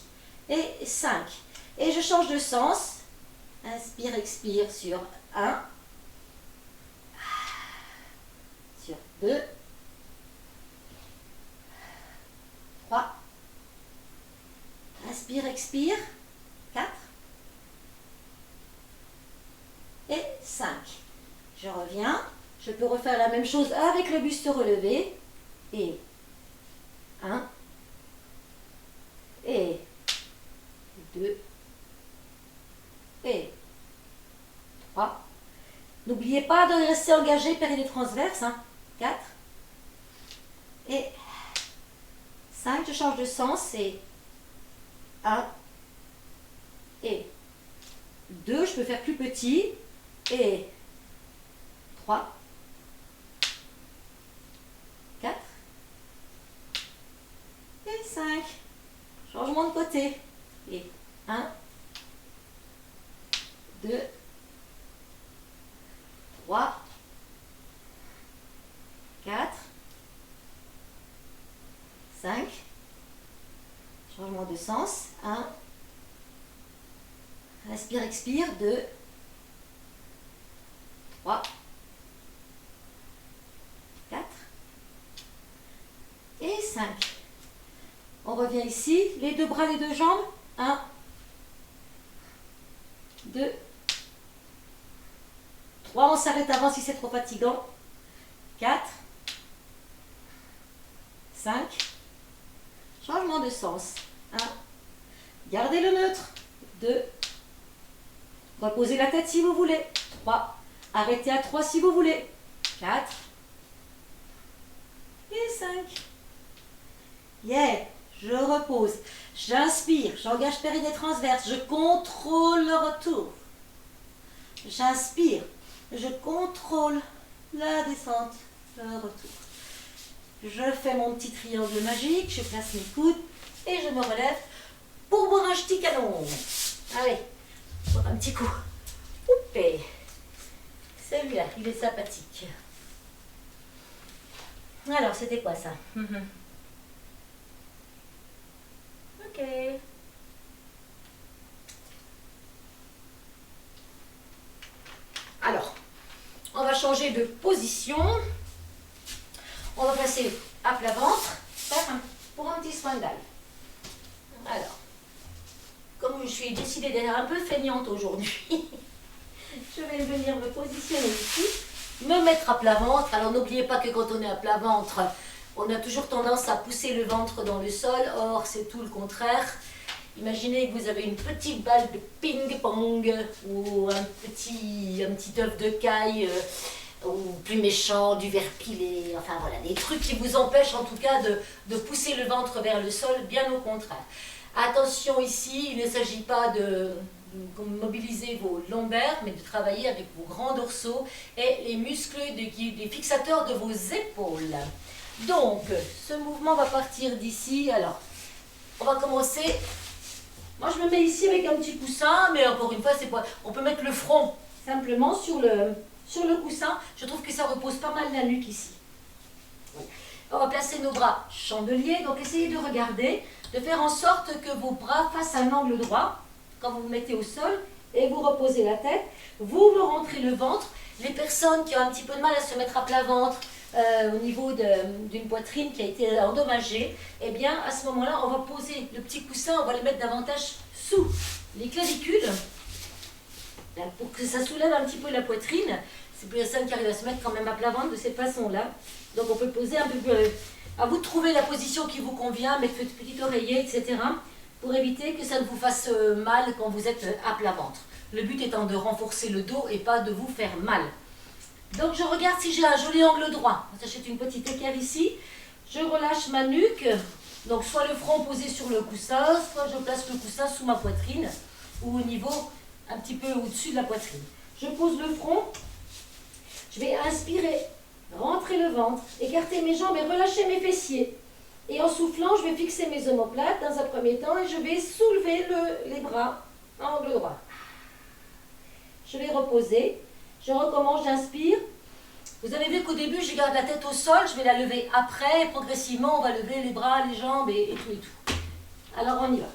Et 5. Et je change de sens. Inspire, expire sur 1. Sur 2. 3. Inspire, expire. 4. Et 5. Je reviens. Je peux refaire la même chose avec le buste relevé. Et 1. Et 2. Et 3. N'oubliez pas de rester engagé, périnée transverse. 4. Et 5. Je change de sens. Et 1. Et 2. Je peux faire plus petit. Et 3. 4 et 5. Changement de côté. Et 1, 2, 3, 4, 5. Changement de sens. 1. Inspire, expire. 2, 3, 4 et 5. On revient ici, les deux bras, les deux jambes. 1, 2, 3. On s'arrête avant si c'est trop fatigant. 4, 5. Changement de sens. 1. Gardez le neutre. 2. Reposez la tête si vous voulez. 3. Arrêtez à 3 si vous voulez. 4. Et 5. Yeah. Je repose. J'inspire. J'engage périnée transverse. Je contrôle le retour. J'inspire. Je contrôle la descente. Le retour. Je fais mon petit triangle magique. Je place mes coudes. Et je me relève pour boire un petit canon. Allez. Pour un petit coup. Oupé. Celui-là, il est sympathique. Alors, c'était quoi ça? Ok. Alors, on va changer de position. On va passer à plat ventre pour un petit spandal. Alors, comme je suis décidée d'être un peu feignante aujourd'hui, je vais venir me positionner ici, me mettre à plat ventre. Alors n'oubliez pas que quand on est à plat ventre, on a toujours tendance à pousser le ventre dans le sol. Or, c'est tout le contraire. Imaginez que vous avez une petite balle de ping-pong ou un petit œuf de caille ou plus méchant, du verre pilé. Enfin voilà, des trucs qui vous empêchent en tout cas de pousser le ventre vers le sol, bien au contraire. Attention ici, il ne s'agit pas de mobiliser vos lombaires, mais de travailler avec vos grands dorsaux et les muscles des fixateurs de vos épaules. Donc, ce mouvement va partir d'ici. Alors, on va commencer. Moi, je me mets ici avec un petit coussin, mais encore une fois, c'est pas. On peut mettre le front simplement sur le coussin. Je trouve que ça repose pas mal la nuque ici. On va placer nos bras chandeliers. Donc, essayez de regarder, de faire en sorte que vos bras fassent un angle droit quand vous vous mettez au sol et vous reposez la tête. Vous me rentrez le ventre. Les personnes qui ont un petit peu de mal à se mettre à plat ventre, au niveau d'une poitrine qui a été endommagée, eh bien à ce moment-là, on va poser le petit coussin, on va le mettre davantage sous les clavicules pour que ça soulève un petit peu la poitrine. C'est plus personnes qui arrivent à se mettre quand même à plat ventre de cette façon-là. Donc on peut poser un peu plus. À vous de trouver la position qui vous convient, mettre votre petit oreiller, etc. pour éviter que ça ne vous fasse mal quand vous êtes à plat ventre. Le but étant de renforcer le dos et pas de vous faire mal. Donc je regarde si j'ai un joli angle droit. J'achète une petite équerre ici. Je relâche ma nuque. Donc soit le front posé sur le coussin, soit je place le coussin sous ma poitrine ou au niveau un petit peu au-dessus de la poitrine. Je pose le front. Je vais inspirer, rentrer le ventre, écarter mes jambes et relâcher mes fessiers. Et en soufflant, je vais fixer mes omoplates dans un premier temps et je vais soulever les bras en angle droit. Je vais reposer. Je recommence, j'inspire. Vous avez vu qu'au début, je garde la tête au sol, je vais la lever après, et progressivement, on va lever les bras, les jambes et tout et tout. Alors, on y va.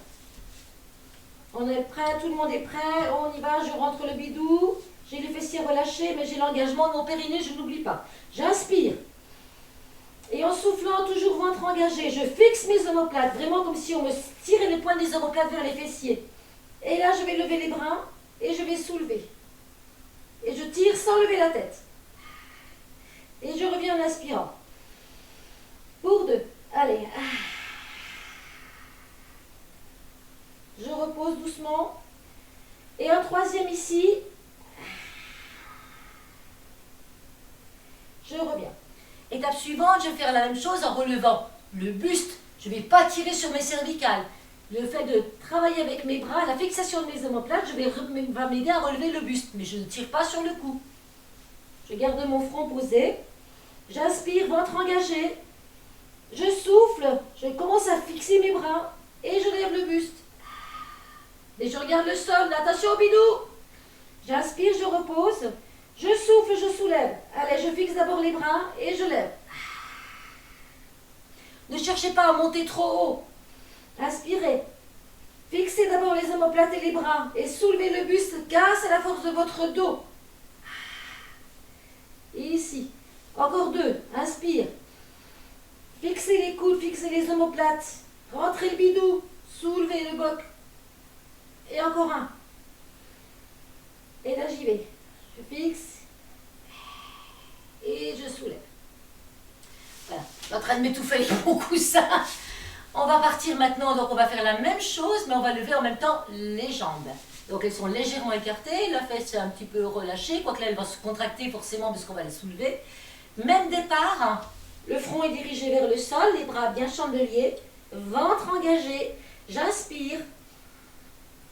On est prêt, tout le monde est prêt, on y va, je rentre le bidou, j'ai les fessiers relâchés, mais j'ai l'engagement de mon périnée, je n'oublie pas. J'inspire. Et en soufflant, toujours ventre engagé, je fixe mes omoplates, vraiment comme si on me tirait les points des omoplates vers les fessiers. Et là, je vais lever les bras et je vais soulever. Et je tire sans lever la tête. Et je reviens en inspirant. Pour 2. Allez. Je repose doucement. Et un troisième ici. Je reviens. Étape suivante, je vais faire la même chose en relevant le buste. Je ne vais pas tirer sur mes cervicales. Le fait de travailler avec mes bras, la fixation de mes omoplates, va m'aider à relever le buste. Mais je ne tire pas sur le cou. Je garde mon front posé. J'inspire, ventre engagé. Je souffle. Je commence à fixer mes bras. Et je lève le buste. Et je regarde le sol. Attention au bidou. J'inspire, je repose. Je souffle, je soulève. Allez, je fixe d'abord les bras et je lève. Ne cherchez pas à monter trop haut. Inspirez. Fixez d'abord les omoplates et les bras et soulevez le buste grâce à la force de votre dos. Et ici. Encore 2. Inspire. Fixez les coudes, fixez les omoplates. Rentrez le bidou. Soulevez le boc. Et encore un. Et là, j'y vais. Je fixe. Et je soulève. Voilà. Donc train de m'étouffer avec mon coussin. On va partir maintenant, donc on va faire la même chose, mais on va lever en même temps les jambes. Donc elles sont légèrement écartées, la fesse est un petit peu relâchée, quoique là elle va se contracter forcément parce qu'on va les soulever. Même départ, le front est dirigé vers le sol, les bras bien chandeliers, ventre engagé, j'inspire,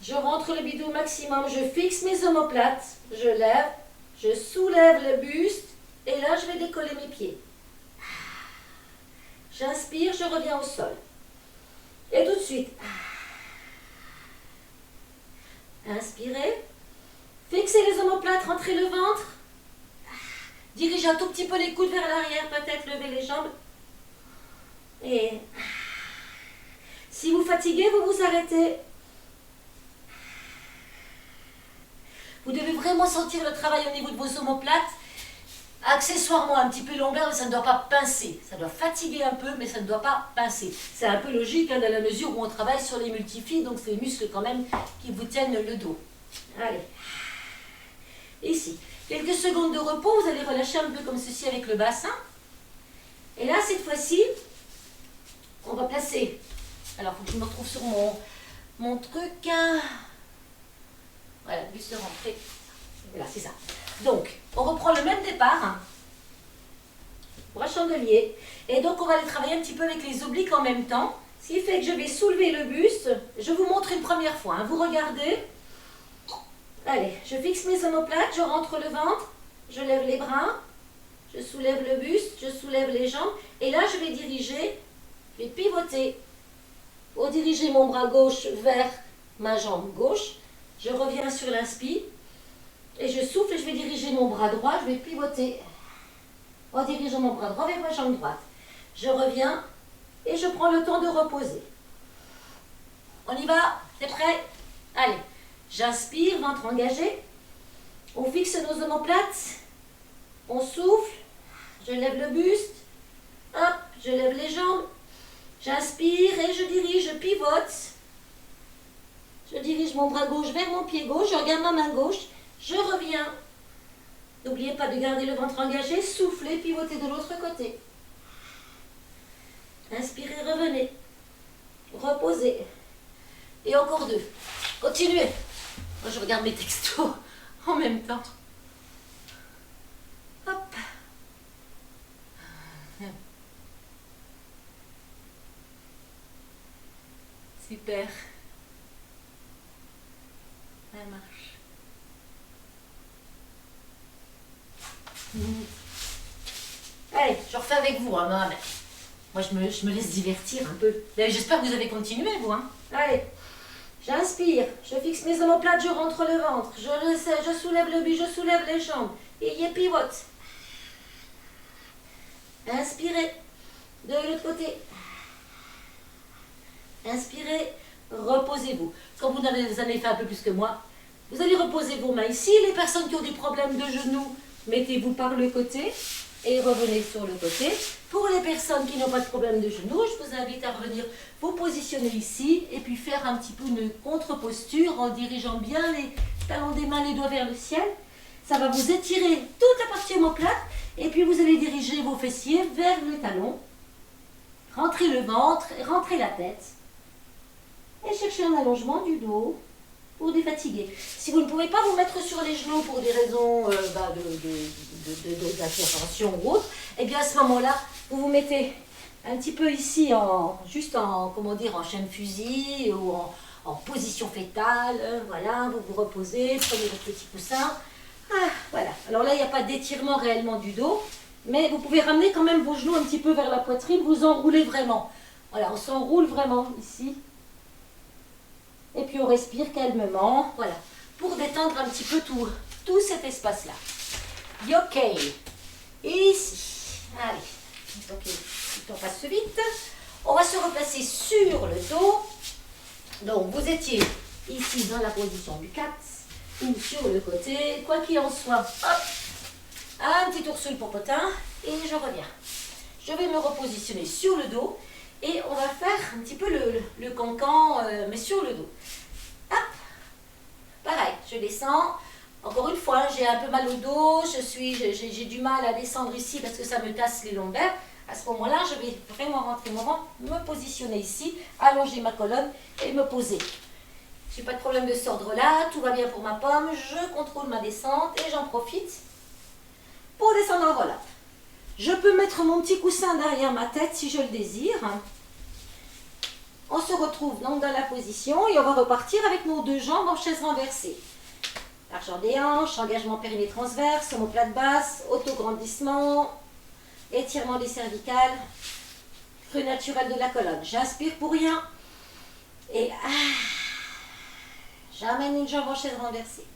je rentre le bidou au maximum, je fixe mes omoplates, je lève, je soulève le buste et là je vais décoller mes pieds. J'inspire, je reviens au sol. Et tout de suite, inspirez, fixez les omoplates, rentrez le ventre, dirigez un tout petit peu les coudes vers l'arrière, peut-être levez les jambes. Et si vous fatiguez, vous vous arrêtez. Vous devez vraiment sentir le travail au niveau de vos omoplates. Accessoirement un petit peu lombaire, mais ça ne doit pas pincer. Ça doit fatiguer un peu, mais ça ne doit pas pincer. C'est un peu logique dans la mesure où on travaille sur les multifilles, donc c'est les muscles quand même qui vous tiennent le dos. Allez. Ici. Quelques secondes de repos, vous allez relâcher un peu comme ceci avec le bassin. Et là, cette fois-ci, on va placer. Alors, il faut que je me retrouve sur mon truc. Voilà, buste rentré. Voilà, c'est ça. Donc, on reprend le même départ. Bras chandelier. Et donc, on va aller travailler un petit peu avec les obliques en même temps. Ce qui fait que je vais soulever le buste. Je vous montre une première fois. Vous regardez. Allez, je fixe mes omoplates, je rentre le ventre, je lève les bras, je soulève le buste, je soulève les jambes. Et là, je vais diriger, je vais pivoter pour diriger mon bras gauche vers ma jambe gauche. Je reviens sur l'inspire. Et je souffle et je vais diriger mon bras droit, je vais pivoter en dirigeant mon bras droit vers ma jambe droite. Je reviens et je prends le temps de reposer. On y va, c'est prêt? Allez, j'inspire, ventre engagé. On fixe nos omoplates. On souffle, je lève le buste. Hop, je lève les jambes. J'inspire et je dirige, je pivote. Je dirige mon bras gauche vers mon pied gauche, je regarde ma main gauche. Je reviens. N'oubliez pas de garder le ventre engagé. Soufflez, pivotez de l'autre côté. Inspirez, revenez. Reposez. Et encore deux. Continuez. Moi, je regarde mes textos en même temps. Hop. Super. Ça marche. Allez, je refais avec vous. Hein, mais moi, je me laisse divertir un peu. J'espère que vous avez continué, vous. Allez, j'inspire, je fixe mes omoplates, je rentre le ventre, je soulève le buste, je soulève les jambes. Et y pivote. Inspirez, de l'autre côté. Inspirez, reposez-vous. Quand vous en avez fait un peu plus que moi, vous allez reposer vos mains ici. Les personnes qui ont des problèmes de genoux, mettez-vous par le côté et revenez sur le côté. Pour les personnes qui n'ont pas de problème de genoux, je vous invite à revenir vous positionner ici et puis faire un petit peu une contre-posture en dirigeant bien les talons des mains, les doigts vers le ciel. Ça va vous étirer toute la partie omoplate et puis vous allez diriger vos fessiers vers le talon. Rentrez le ventre et rentrez la tête. Et cherchez un allongement du dos pour défatiguer. Si vous ne pouvez pas vous mettre sur les genoux pour des raisons d'intervention ou autre, et bien à ce moment-là, vous vous mettez un petit peu ici, juste en chaîne fusil ou en position fétale. Voilà, vous vous reposez, prenez votre petit coussin. Voilà. Alors là, il n'y a pas d'étirement réellement du dos, mais vous pouvez ramener quand même vos genoux un petit peu vers la poitrine, vous enroulez vraiment. Voilà, on s'enroule vraiment ici. Et puis on respire calmement, voilà, pour détendre un petit peu tout cet espace-là. Ok. Et ici, allez, donc le temps passe vite. On va se replacer sur le dos. Donc vous étiez ici dans la position du 4 ou sur le côté, quoi qu'il en soit. Hop, un petit tour sur le popotin et je reviens. Je vais me repositionner sur le dos. Et on va faire un petit peu le cancan, mais sur le dos. Hop. Pareil, je descends. Encore une fois, j'ai un peu mal au dos. J'ai du mal à descendre ici parce que ça me tasse les lombaires. À ce moment-là, je vais vraiment rentrer mon ventre, me positionner ici, allonger ma colonne et me poser. Je n'ai pas de problème de cet ordre-là, tout va bien pour ma pomme, je contrôle ma descente et j'en profite pour descendre en relâche. Je peux mettre mon petit coussin derrière ma tête si je le désire. On se retrouve donc dans la position et on va repartir avec nos deux jambes en chaise renversée. Largeur des hanches, engagement périnée transverse, omoplate basse, autograndissement, étirement des cervicales, creux naturel de la colonne. J'inspire pour rien et j'amène une jambe en chaise renversée.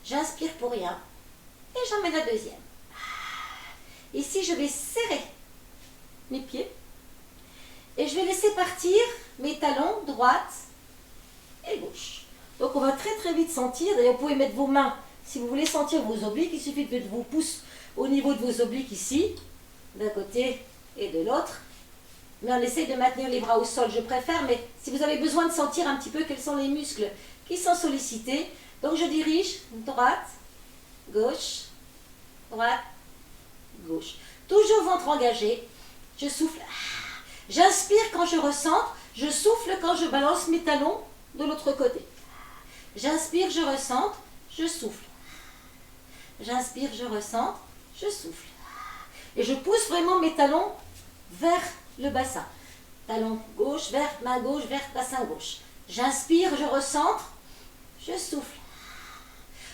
J'inspire pour rien et j'emmène la deuxième. Ici, je vais serrer mes pieds et je vais laisser partir mes talons droite et gauche. Donc, on va très très vite sentir. D'ailleurs, vous pouvez mettre vos mains, si vous voulez sentir vos obliques, il suffit de mettre vos pouces au niveau de vos obliques ici, d'un côté et de l'autre. Mais on essaye de maintenir les bras au sol, je préfère. Mais si vous avez besoin de sentir un petit peu quels sont les muscles qui sont sollicités, donc je dirige droite, gauche, droite, gauche. Toujours ventre engagé. Je souffle. J'inspire quand je recentre. Je souffle quand je balance mes talons de l'autre côté. J'inspire, je recentre, je souffle. J'inspire, je recentre, je souffle. Et je pousse vraiment mes talons vers le bassin. Talon gauche, vers main gauche, vers bassin gauche. J'inspire, je recentre, je souffle.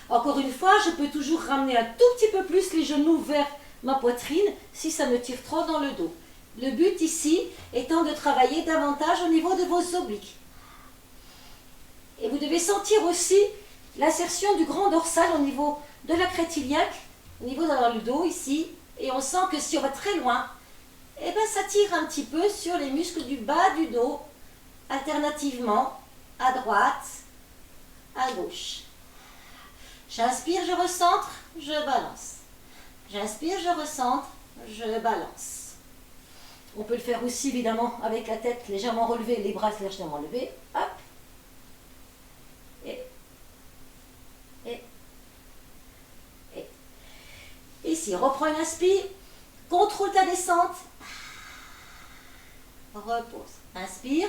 Encore une fois, je peux toujours ramener un tout petit peu plus les genoux vers ma poitrine si ça me tire trop dans le dos. Le but ici étant de travailler davantage au niveau de vos obliques. Et vous devez sentir aussi l'insertion du grand dorsal au niveau de la crête iliaque, au niveau dans le dos ici. Et on sent que si on va très loin, eh ben ça tire un petit peu sur les muscles du bas du dos, alternativement à droite, à gauche. J'inspire, je recentre, je balance. J'inspire, je recentre, je balance. On peut le faire aussi évidemment avec la tête légèrement relevée, les bras légèrement levés. Hop. Et. Ici, reprends une inspire. Contrôle ta descente. Repose. Inspire.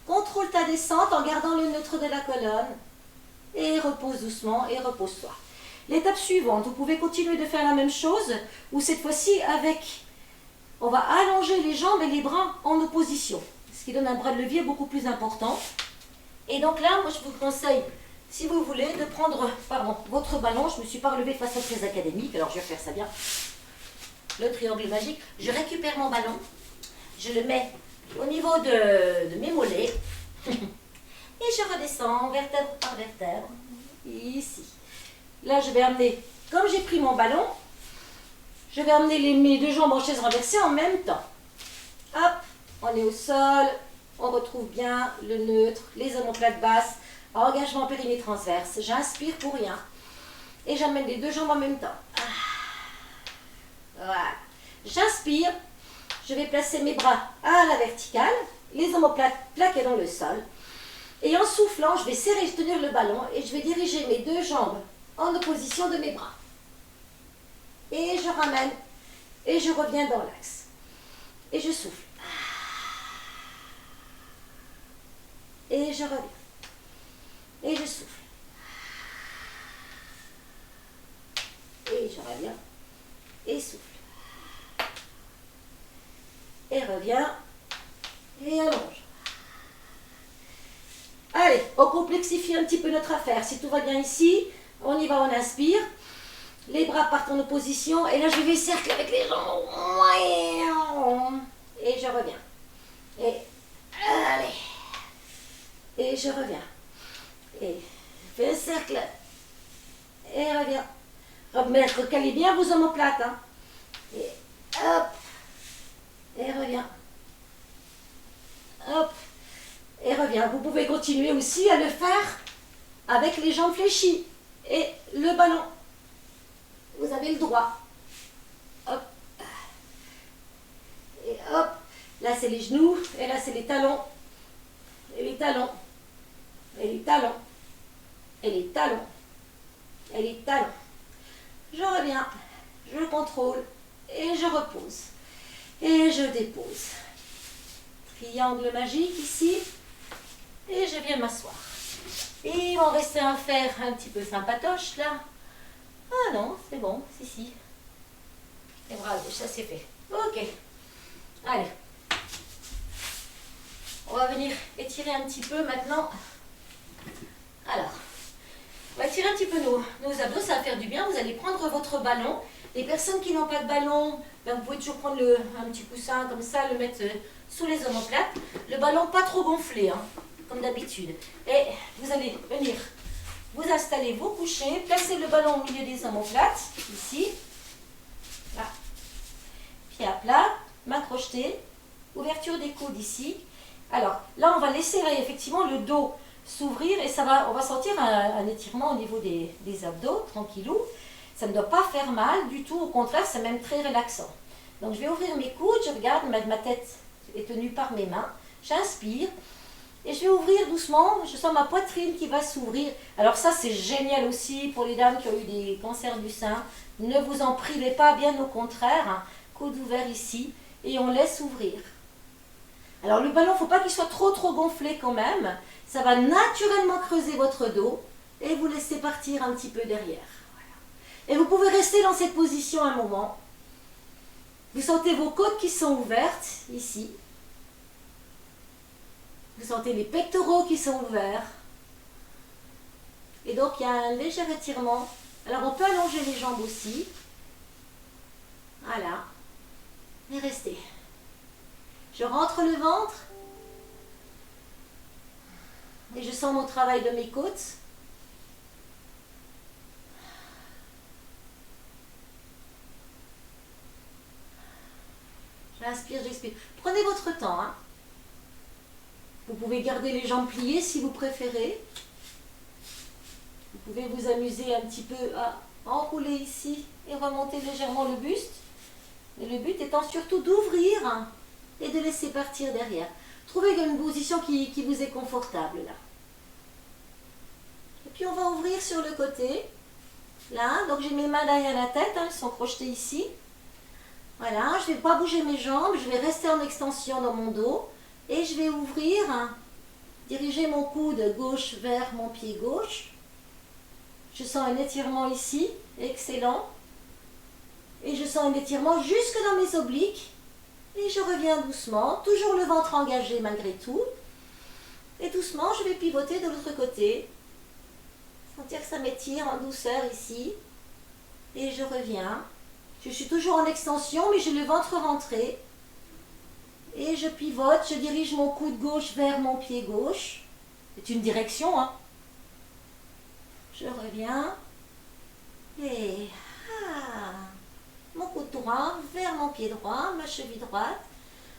Contrôle ta descente en gardant le neutre de la colonne. Et repose doucement et repose-toi. L'étape suivante, vous pouvez continuer de faire la même chose, ou cette fois-ci avec, on va allonger les jambes et les bras en opposition, ce qui donne un bras de levier beaucoup plus important. Et donc là, moi je vous conseille, si vous voulez, de prendre votre ballon. Je ne me suis pas relevée de façon très académique, alors je vais faire ça bien. Le triangle magique, je récupère mon ballon, je le mets au niveau de mes mollets, et je redescends vertèbre par vertèbre, ici. Là, je vais amener, comme j'ai pris mon ballon, je vais amener mes deux jambes en chaise renversée en même temps. Hop, on est au sol, on retrouve bien le neutre, les omoplates basses, engagement périnée transverse. J'inspire pour rien. Et j'amène les deux jambes en même temps. Voilà. J'inspire, je vais placer mes bras à la verticale, les omoplates plaquées dans le sol. Et en soufflant, je vais serrer, tenir le ballon et je vais diriger mes deux jambes en opposition de mes bras. Et je ramène et je reviens dans l'axe. Et je souffle. Et je reviens. Et je souffle. Et je reviens. Et souffle. Et reviens. Et allonge. Allez, on complexifie un petit peu notre affaire. Si tout va bien ici, on y va, on inspire. Les bras partent en opposition. Et là, je vais cercler avec les jambes. Et je reviens. Et allez. Et je reviens. Et fais un cercle. Et reviens. Recalez bien vos omoplates. Hein. Et hop. Et reviens. Hop. Et reviens. Vous pouvez continuer aussi à le faire avec les jambes fléchies. Et le ballon. Vous avez le droit. Hop. Et hop. Là, c'est les genoux. Et là, c'est les talons. Et les talons. Et les talons. Et les talons. Et les talons. Je reviens. Je contrôle. Et je repose. Et je dépose. Triangle magique ici. Et je viens m'asseoir. Et il m'en restait à faire un petit peu sympatoche là. Ah non, c'est bon, si. Et bras gauche, ça c'est fait. Ok. Allez. On va venir étirer un petit peu maintenant. Alors, on va étirer un petit peu nos abdos, ça va faire du bien. Vous allez prendre votre ballon. Les personnes qui n'ont pas de ballon, ben vous pouvez toujours prendre un petit coussin comme ça, le mettre sous les omoplates. Le ballon pas trop gonflé, hein, comme d'habitude. Et vous allez venir vous installer, vous coucher, placer le ballon au milieu des omoplates, ici. Là. Pied à plat, main crochetée, ouverture des coudes ici. Alors, là, on va laisser effectivement le dos s'ouvrir et on va sentir un étirement au niveau des abdos, tranquillou. Ça ne doit pas faire mal du tout, au contraire, c'est même très relaxant. Donc, je vais ouvrir mes coudes, je regarde, ma tête est tenue par mes mains. J'inspire et je vais ouvrir doucement. Je sens ma poitrine qui va s'ouvrir. Alors ça, c'est génial aussi pour les dames qui ont eu des cancers du sein. Ne vous en privez pas, bien au contraire. Hein. Coude ouvert ici et on laisse ouvrir. Alors le ballon, il ne faut pas qu'il soit trop gonflé quand même. Ça va naturellement creuser votre dos et vous laisser partir un petit peu derrière. Voilà. Et vous pouvez rester dans cette position un moment. Vous sentez vos côtes qui sont ouvertes ici. Vous sentez les pectoraux qui sont ouverts. Et donc il y a un léger étirement. Alors on peut allonger les jambes aussi. Voilà. Et restez. Je rentre le ventre. Et je sens mon travail de mes côtes. J'inspire, j'expire. Prenez votre temps. Hein. Vous pouvez garder les jambes pliées si vous préférez. Vous pouvez vous amuser un petit peu à enrouler ici et remonter légèrement le buste. Et le but étant surtout d'ouvrir et de laisser partir derrière. Trouvez une position qui vous est confortable là. Et puis on va ouvrir sur le côté. Là, donc j'ai mes mains derrière la tête, elles sont crochetées ici. Voilà, je ne vais pas bouger mes jambes, je vais rester en extension dans mon dos. Et je vais ouvrir, diriger mon coude gauche vers mon pied gauche. Je sens un étirement ici, excellent. Et je sens un étirement jusque dans mes obliques. Et je reviens doucement, toujours le ventre engagé malgré tout. Et doucement, je vais pivoter de l'autre côté. Sentir que ça m'étire en douceur ici. Et je reviens. Je suis toujours en extension, mais j'ai le ventre rentré. Et je pivote, je dirige mon coude gauche vers mon pied gauche. C'est une direction, hein. Je reviens. Et mon coude droit vers mon pied droit, ma cheville droite.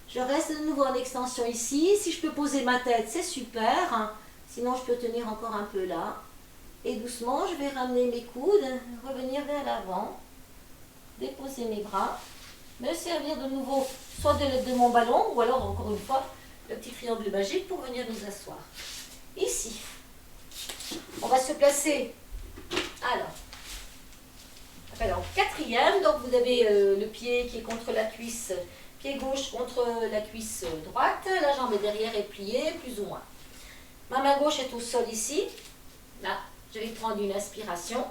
Je reste de nouveau en extension ici. Si je peux poser ma tête, c'est super. Hein. Sinon, je peux tenir encore un peu là. Et doucement, je vais ramener mes coudes, revenir vers l'avant. Déposer mes bras. Me servir de nouveau soit de l'aide de mon ballon ou alors encore une fois le petit triangle magique pour venir nous asseoir. Ici, on va se placer alors quatrième, donc vous avez le pied qui est contre la cuisse, pied gauche contre la cuisse droite, la jambe derrière est pliée plus ou moins. Ma main gauche est au sol ici, là je vais prendre une inspiration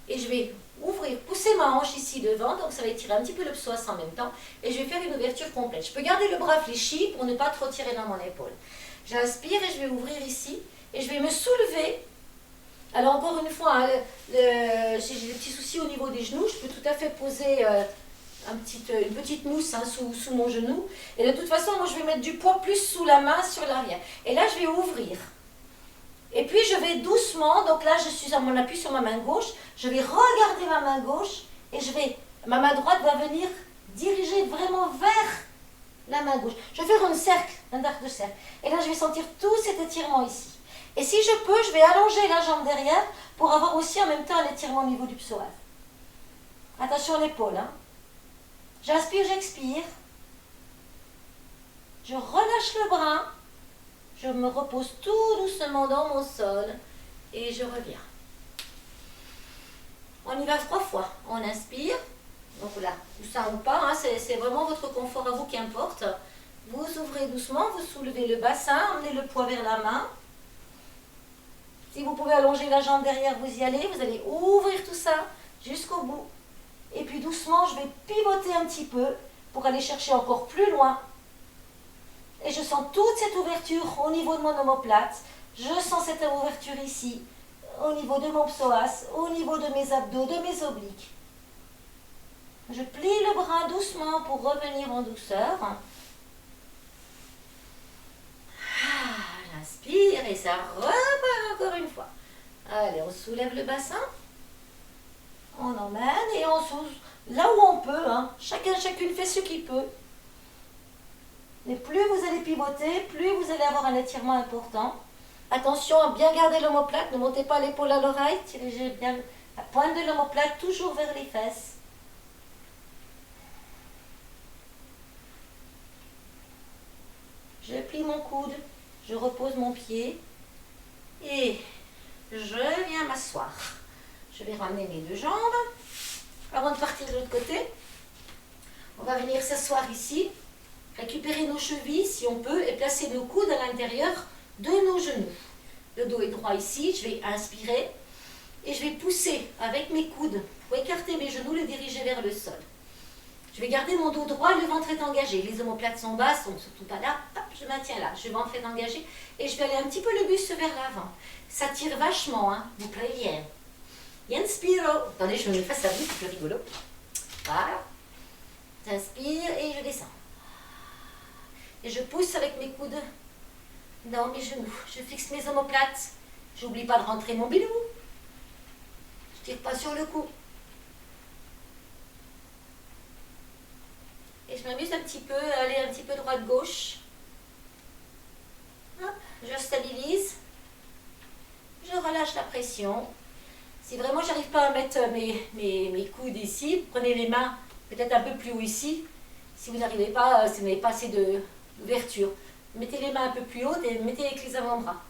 et je vais ouvrir, pousser ma hanche ici devant, donc ça va étirer un petit peu le psoas en même temps, et je vais faire une ouverture complète. Je peux garder le bras fléchi pour ne pas trop tirer dans mon épaule. J'inspire et je vais ouvrir ici, et je vais me soulever. Alors encore une fois, hein, si j'ai des petits soucis au niveau des genoux, je peux tout à fait poser une petite mousse hein, sous mon genou, et de toute façon, moi je vais mettre du poids plus sous la main, sur l'arrière. Et là, je vais ouvrir. Et puis je vais doucement, donc là je suis à mon appui sur ma main gauche, je vais regarder ma main gauche et ma main droite va venir diriger vraiment vers la main gauche. Je vais faire un arc de cercle. Et là je vais sentir tout cet étirement ici. Et si je peux, je vais allonger la jambe derrière pour avoir aussi en même temps un étirement au niveau du psoas. Attention à l'épaule. Hein. J'inspire, j'expire. Je relâche le bras. Je me repose tout doucement dans mon sol et je reviens. On y va 3 fois. On inspire, Donc là, coussin ou pas, hein, c'est vraiment votre confort à vous qui importe. Vous ouvrez doucement, vous soulevez le bassin, emmenez le poids vers la main. Si vous pouvez allonger la jambe derrière, vous y allez. Vous allez ouvrir tout ça jusqu'au bout. Et puis doucement, je vais pivoter un petit peu pour aller chercher encore plus loin. Et je sens toute cette ouverture au niveau de mon omoplate. Je sens cette ouverture ici, au niveau de mon psoas, au niveau de mes abdos, de mes obliques. Je plie le bras doucement pour revenir en douceur. J'inspire et ça repart encore une fois. Allez, on soulève le bassin. On emmène et on s'ouvre là où on peut. Hein. Chacune fait ce qu'il peut. Mais plus vous allez pivoter, plus vous allez avoir un étirement important. Attention à bien garder l'omoplate. Ne montez pas l'épaule à l'oreille. Tirez bien la pointe de l'omoplate toujours vers les fesses. Je plie mon coude, je repose mon pied et je viens m'asseoir. Je vais ramener mes deux jambes. Avant de partir de l'autre côté, on va venir s'asseoir ici, récupérer nos chevilles si on peut et placer nos coudes à l'intérieur de nos genoux. Le dos est droit ici, je vais inspirer et je vais pousser avec mes coudes pour écarter mes genoux, les diriger vers le sol. Je vais garder mon dos droit, le ventre est engagé. Les omoplates sont basses, donc surtout pas là. Hop, je maintiens là. Le ventre est engagé. Et je vais aller un petit peu le buste vers l'avant. Ça tire vachement, hein. Vous plaît bien. Inspiro. Attendez, je me mets face à vous, c'est plus rigolo. Voilà. J'inspire et je descends. Et je pousse avec mes coudes dans mes genoux. Je fixe mes omoplates. J'oublie pas de rentrer mon bilou. Je tire pas sur le cou. Et je m'amuse un petit peu à aller un petit peu droite-gauche. Je stabilise. Je relâche la pression. Si vraiment j'arrive pas à mettre mes coudes ici, prenez les mains peut-être un peu plus haut ici. Si vous n'arrivez pas, si vous n'avez pas assez d'ouverture, mettez les mains un peu plus hautes et mettez avec les avant-bras.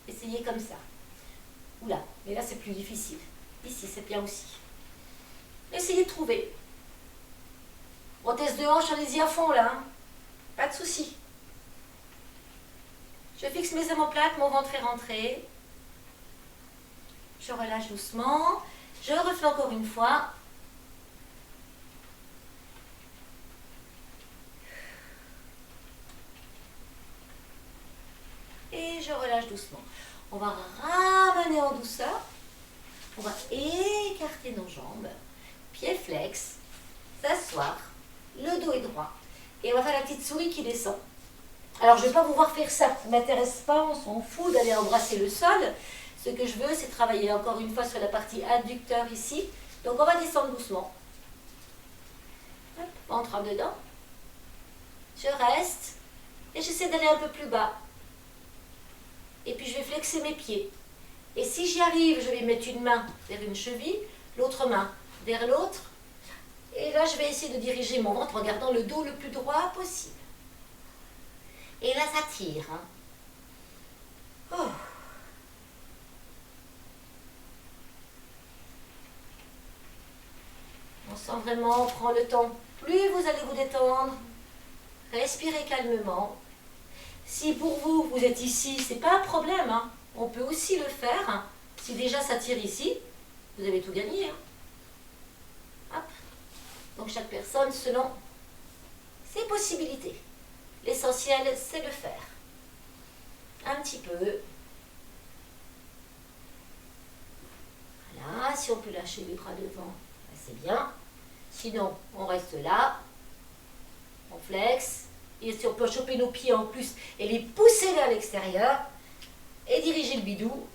Essayez comme ça. Oula, mais là c'est plus difficile. Ici c'est bien aussi. Essayez de trouver. Prothèse de hanche, allez-y à fond là. Hein. Pas de souci. Je fixe mes omoplates, mon ventre est rentré. Je relâche doucement. Je refais encore une fois. Et je relâche doucement. On va ramener en douceur. On va écarter nos jambes. Pieds flex. S'asseoir. Le dos est droit. Et on va faire la petite souris qui descend. Alors, je ne vais pas vous voir faire ça. Ça ne m'intéresse pas, on s'en fout d'aller embrasser le sol. Ce que je veux, c'est travailler encore une fois sur la partie adducteur ici. Donc, on va descendre doucement. Hop, ventre en dedans. Je reste. Et j'essaie d'aller un peu plus bas. Et puis, je vais flexer mes pieds. Et si j'y arrive, je vais mettre une main vers une cheville, l'autre main vers l'autre. Et là, je vais essayer de diriger mon ventre en gardant le dos le plus droit possible. Et là, ça tire. Hein. Oh. On sent vraiment, on prend le temps. Plus vous allez vous détendre, respirez calmement. Si pour vous, vous êtes ici, c'est pas un problème. Hein. On peut aussi le faire. Hein. Si déjà ça tire ici, vous avez tout gagné. Hein. Hop. Donc chaque personne selon ses possibilités. L'essentiel, c'est de faire. Un petit peu. Voilà, si on peut lâcher les bras devant, c'est bien. Sinon, on reste là. On flexe. Et si on peut choper nos pieds en plus et les pousser vers l'extérieur et diriger le bidou.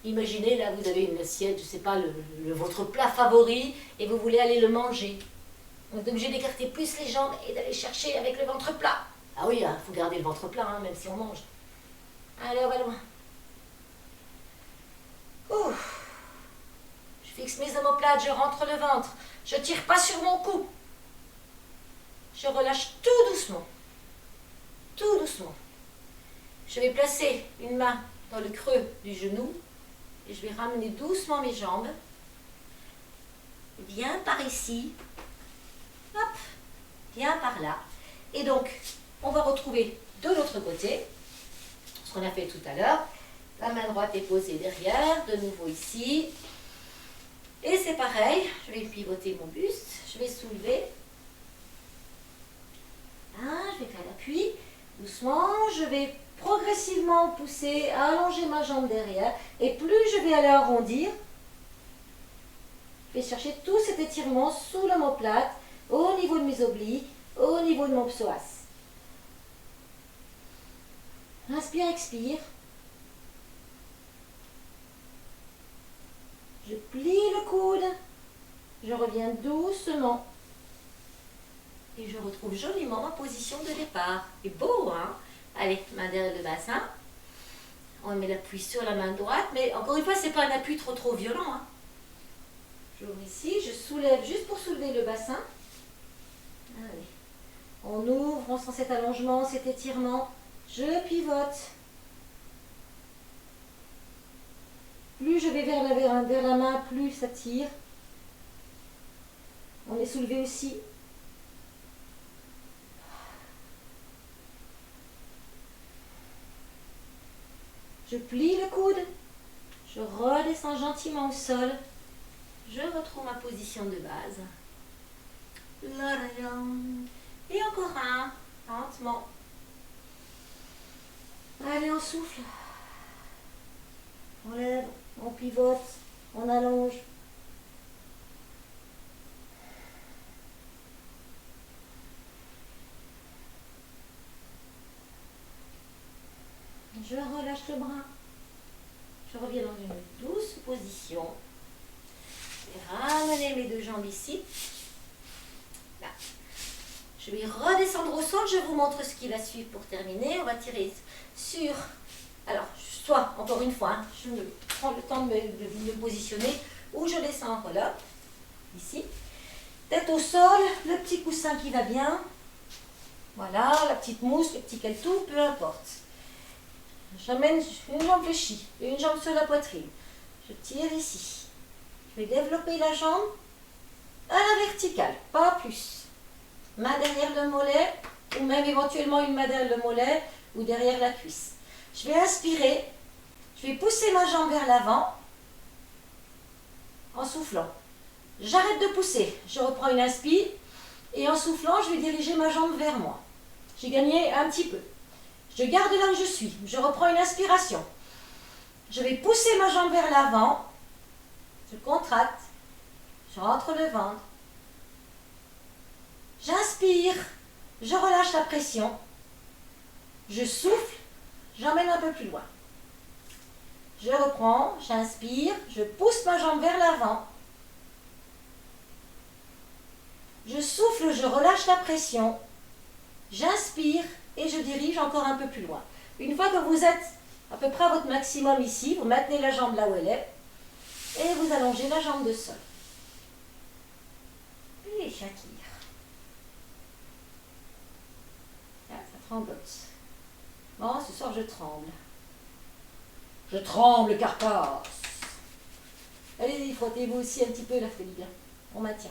Imaginez, là, vous avez une assiette, je ne sais pas, votre plat favori et vous voulez aller le manger. On est obligé d'écarter plus les jambes et d'aller chercher avec le ventre plat. Ah oui, il faut garder le ventre plat, hein, même si on mange. Allez, on va loin. Ouf. Je fixe mes omoplates, je rentre le ventre. Je ne tire pas sur mon cou. Je relâche tout doucement. Tout doucement. Je vais placer une main dans le creux du genou. Et je vais ramener doucement mes jambes. viens par ici, hop, viens par là. Et donc, on va retrouver de l'autre côté ce qu'on a fait tout à l'heure. La main droite est posée derrière, de nouveau ici. Et c'est pareil, je vais pivoter mon buste, je vais soulever. Là, je vais faire l'appui. Doucement, je vais progressivement pousser, allonger ma jambe derrière. Et plus je vais aller arrondir, je vais chercher tout cet étirement sous l'omoplate, au niveau de mes obliques, au niveau de mon psoas. Inspire, expire. Je plie le coude. Je reviens doucement. Et je retrouve joliment ma position de départ. C'est beau, hein? Allez, main derrière le bassin. On met l'appui sur la main droite. Mais encore une fois, ce n'est pas un appui trop violent. Hein? J'ouvre ici. Je soulève juste pour soulever le bassin. Allez. On ouvre, on sent cet allongement, cet étirement. Je pivote. Plus je vais vers la main, plus ça tire. On est soulevé aussi. Je plie le coude. Je redescends gentiment au sol. Je retrouve ma position de base. Et encore un, lentement. Allez, on souffle. On lève, on pivote, on allonge. Je relâche le bras. Je reviens dans une douce position. Je vais ramener mes deux jambes ici. Là. Je vais redescendre au sol. Je vous montre ce qui va suivre pour terminer. On va tirer sur... Alors, soit, encore une fois, hein, je prends le temps de me positionner, ou je descends en relâche, ici. Tête au sol, le petit coussin qui va bien. Voilà, la petite mousse, le petit caltou, peu importe. J'amène une jambe fléchie, une jambe sur la poitrine. Je tire ici. Je vais développer la jambe à la verticale, pas plus. Main derrière le mollet, ou même éventuellement une main derrière le mollet, ou derrière la cuisse. Je vais inspirer, je vais pousser ma jambe vers l'avant en soufflant. J'arrête de pousser, je reprends une inspire et en soufflant, je vais diriger ma jambe vers moi. J'ai gagné un petit peu. Je garde là où je suis, je reprends une inspiration. Je vais pousser ma jambe vers l'avant, je contracte, je rentre le ventre. J'inspire, je relâche la pression, je souffle. J'emmène un peu plus loin. Je reprends, j'inspire, je pousse ma jambe vers l'avant. Je souffle, je relâche la pression. J'inspire et je dirige encore un peu plus loin. Une fois que vous êtes à peu près à votre maximum ici, vous maintenez la jambe là où elle est et vous allongez la jambe de sol. Et j'attire. Là, ça tremblote. Bon, ce soir je tremble. Je tremble, Carcasse. Allez-y, frottez-vous aussi un petit peu, là, faites bien. On maintient.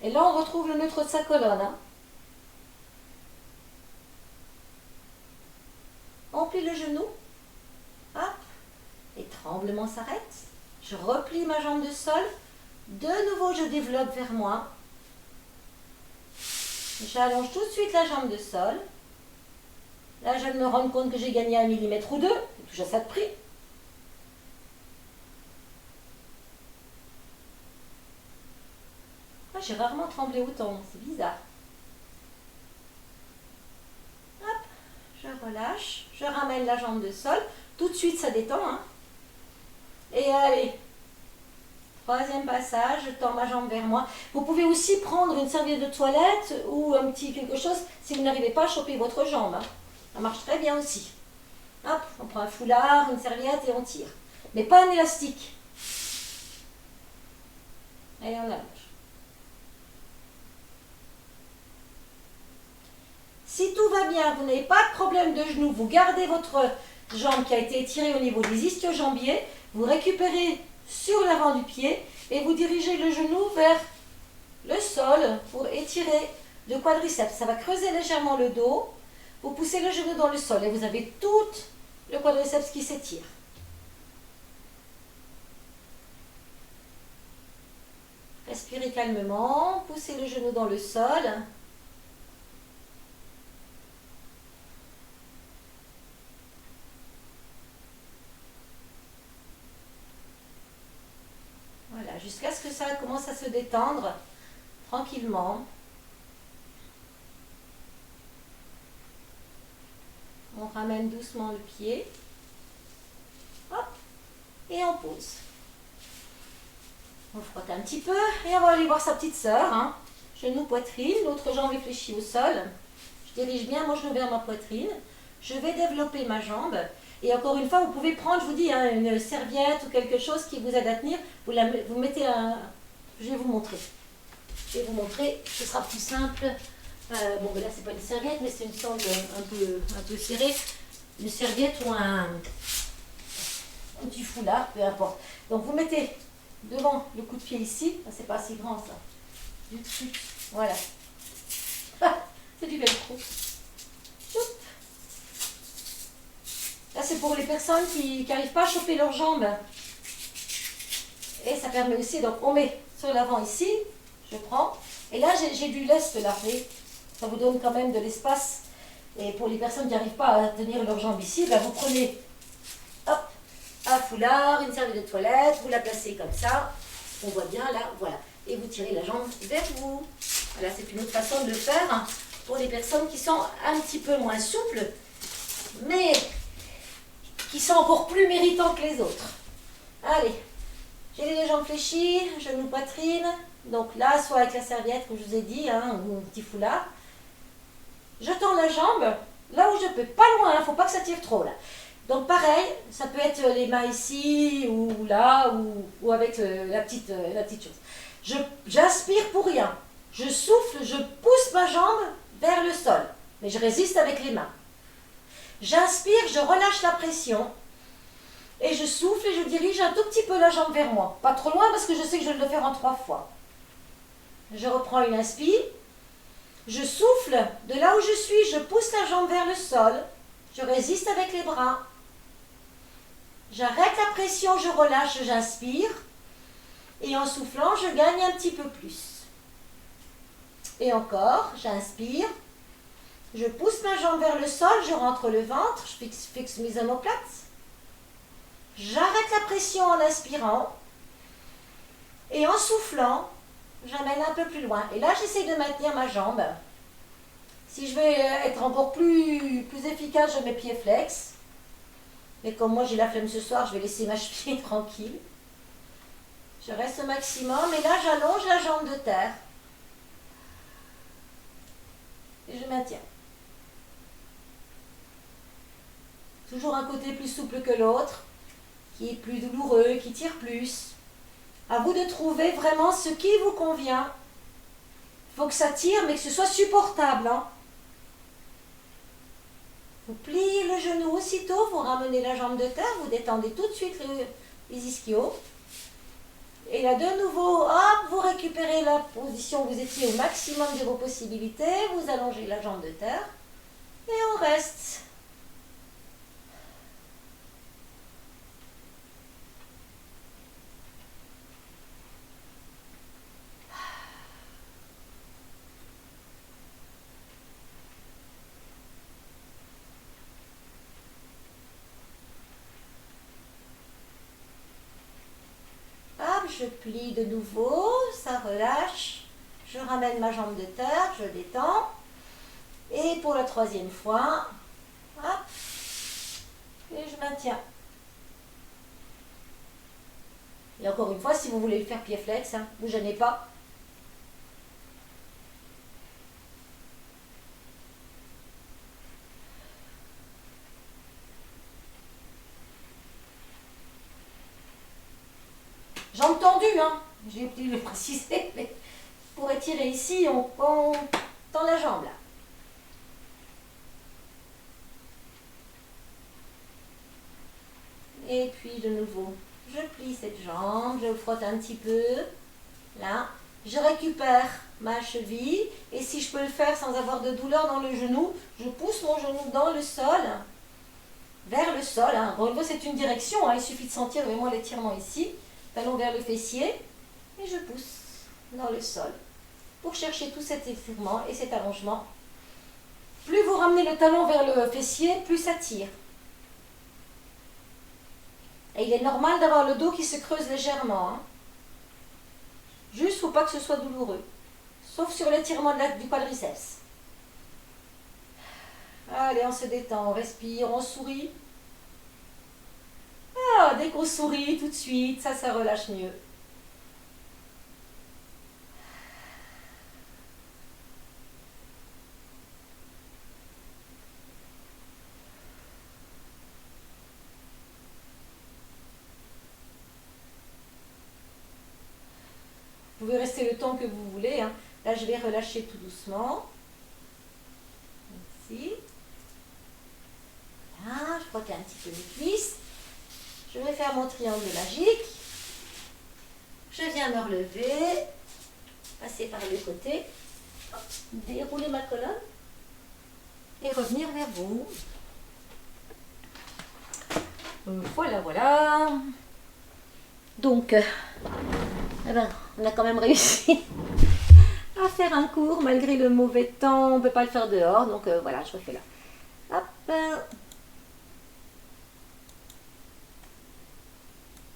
Et là, on retrouve le neutre de sa colonne. Hein. On plie le genou. Hop. Et tremblement s'arrête. Je replie ma jambe de sol. De nouveau, je développe vers moi. J'allonge tout de suite la jambe de sol. Là, je viens de me rendre compte que j'ai gagné 1 millimètre ou 2. C'est toujours ça de prix. Ah, j'ai rarement tremblé autant. C'est bizarre. Hop, je relâche. Je ramène la jambe de sol. Tout de suite, ça détend. Hein. Et allez. 3e passage, je tends ma jambe vers moi. Vous pouvez aussi prendre une serviette de toilette ou un petit quelque chose si vous n'arrivez pas à choper votre jambe. Hein. Ça marche très bien aussi. Hop, on prend un foulard, une serviette et on tire. Mais pas un élastique. Et on allonge. Si tout va bien, vous n'avez pas de problème de genou, vous gardez votre jambe qui a été étirée au niveau des ischio-jambiers. Vous récupérez sur l'avant du pied et vous dirigez le genou vers le sol pour étirer le quadriceps. Ça va creuser légèrement le dos. Vous poussez le genou dans le sol et vous avez tout le quadriceps qui s'étire. Respirez calmement, poussez le genou dans le sol. Voilà, jusqu'à ce que ça commence à se détendre tranquillement. On ramène doucement le pied. Hop, et on pose. On frotte un petit peu et on va aller voir sa petite sœur. Hein. Genou, poitrine, l'autre jambe est fléchie au sol. Je dirige bien mon genou vers ma poitrine. Je vais développer ma jambe. Et encore une fois, vous pouvez prendre, je vous dis, hein, une serviette ou quelque chose qui vous aide à tenir. Vous mettez un... Je vais vous montrer. Ce sera plus simple. Bon, ben là, c'est pas une serviette, mais c'est une sorte un peu serrée. Une serviette ou un petit foulard, peu importe. Donc, vous mettez devant le coup de pied ici. Ah, c'est pas assez grand, ça. Du dessus. Voilà. C'est du velcro. Là, c'est pour les personnes qui n'arrivent pas à chauffer leurs jambes. Et ça permet aussi, donc on met sur l'avant ici, je prends. Et là, j'ai du lest là, ça vous donne quand même de l'espace. Et pour les personnes qui n'arrivent pas à tenir leurs jambes ici, ben vous prenez hop, un foulard, une serviette de toilette, vous la placez comme ça. On voit bien là, voilà. Et vous tirez la jambe vers vous. Voilà, c'est une autre façon de le faire hein, pour les personnes qui sont un petit peu moins souples, mais qui sont encore plus méritants que les autres. Allez, j'ai les deux jambes fléchies, genoux, poitrine. Donc là, soit avec la serviette, comme je vous ai dit, hein, ou un petit foulard. Je tends la jambe là où je peux, pas loin, il ne faut pas que ça tire trop là. Donc pareil, ça peut être les mains ici, ou là, ou avec la petite chose. J'inspire pour rien. Je souffle, je pousse ma jambe vers le sol, mais je résiste avec les mains. J'inspire, je relâche la pression et je souffle et je dirige un tout petit peu la jambe vers moi. Pas trop loin parce que je sais que je vais le faire en 3 fois. Je reprends une inspire, je souffle de là où je suis, je pousse la jambe vers le sol, je résiste avec les bras. J'arrête la pression, je relâche, j'inspire et en soufflant, je gagne un petit peu plus. Et encore, j'inspire. Je pousse ma jambe vers le sol, je rentre le ventre, je fixe mes omoplates. J'arrête la pression en inspirant. Et en soufflant, j'amène un peu plus loin. Et là, j'essaie de maintenir ma jambe. Si je veux être encore plus efficace, je mets pied flex. Mais comme moi, j'ai la flemme ce soir, je vais laisser ma cheville tranquille. Je reste au maximum. Et là, j'allonge la jambe de terre. Et je maintiens. Toujours un côté plus souple que l'autre, qui est plus douloureux, qui tire plus. À vous de trouver vraiment ce qui vous convient. Il faut que ça tire, mais que ce soit supportable. Hein. Vous pliez le genou aussitôt, vous ramenez la jambe de terre, vous détendez tout de suite les ischios. Et là, de nouveau, hop, vous récupérez la position, vous étiez au maximum de vos possibilités, vous allongez la jambe de terre, et on reste. Je plie de nouveau, ça relâche, je ramène ma jambe de terre, je détends, et pour la 3e fois, hop, et je maintiens. Et encore une fois, si vous voulez le faire pied flex, hein, vous ne gênez pas. Jambes tendues, hein. J'ai oublié de le préciser, mais pour étirer ici, on tend la jambe là. Et puis de nouveau, je plie cette jambe, je frotte un petit peu. Là, je récupère ma cheville. Et si je peux le faire sans avoir de douleur dans le genou, je pousse mon genou dans le sol, vers le sol. Hein. Bon, c'est une direction, hein. Il suffit de sentir vraiment l'étirement ici. Talon vers le fessier. Et je pousse dans le sol pour chercher tout cet étirement et cet allongement. Plus vous ramenez le talon vers le fessier, plus ça tire. Et il est normal d'avoir le dos qui se creuse légèrement. Hein. Juste, il ne faut pas que ce soit douloureux. Sauf sur l'étirement du quadriceps. Allez, on se détend, on respire, on sourit. Ah, dès qu'on sourit tout de suite, ça relâche mieux. Vous pouvez rester le temps que vous voulez. Hein. Là, je vais relâcher tout doucement. Ici. Là, je crois qu'il y a un petit peu de cuisse. Je vais faire mon triangle magique. Je viens me relever. Passer par le côté. Dérouler ma colonne. Et revenir vers vous. Voilà, voilà. Donc, eh ben, on a quand même réussi à faire un cours malgré le mauvais temps. On ne peut pas le faire dehors, donc voilà, je refais là. Hop.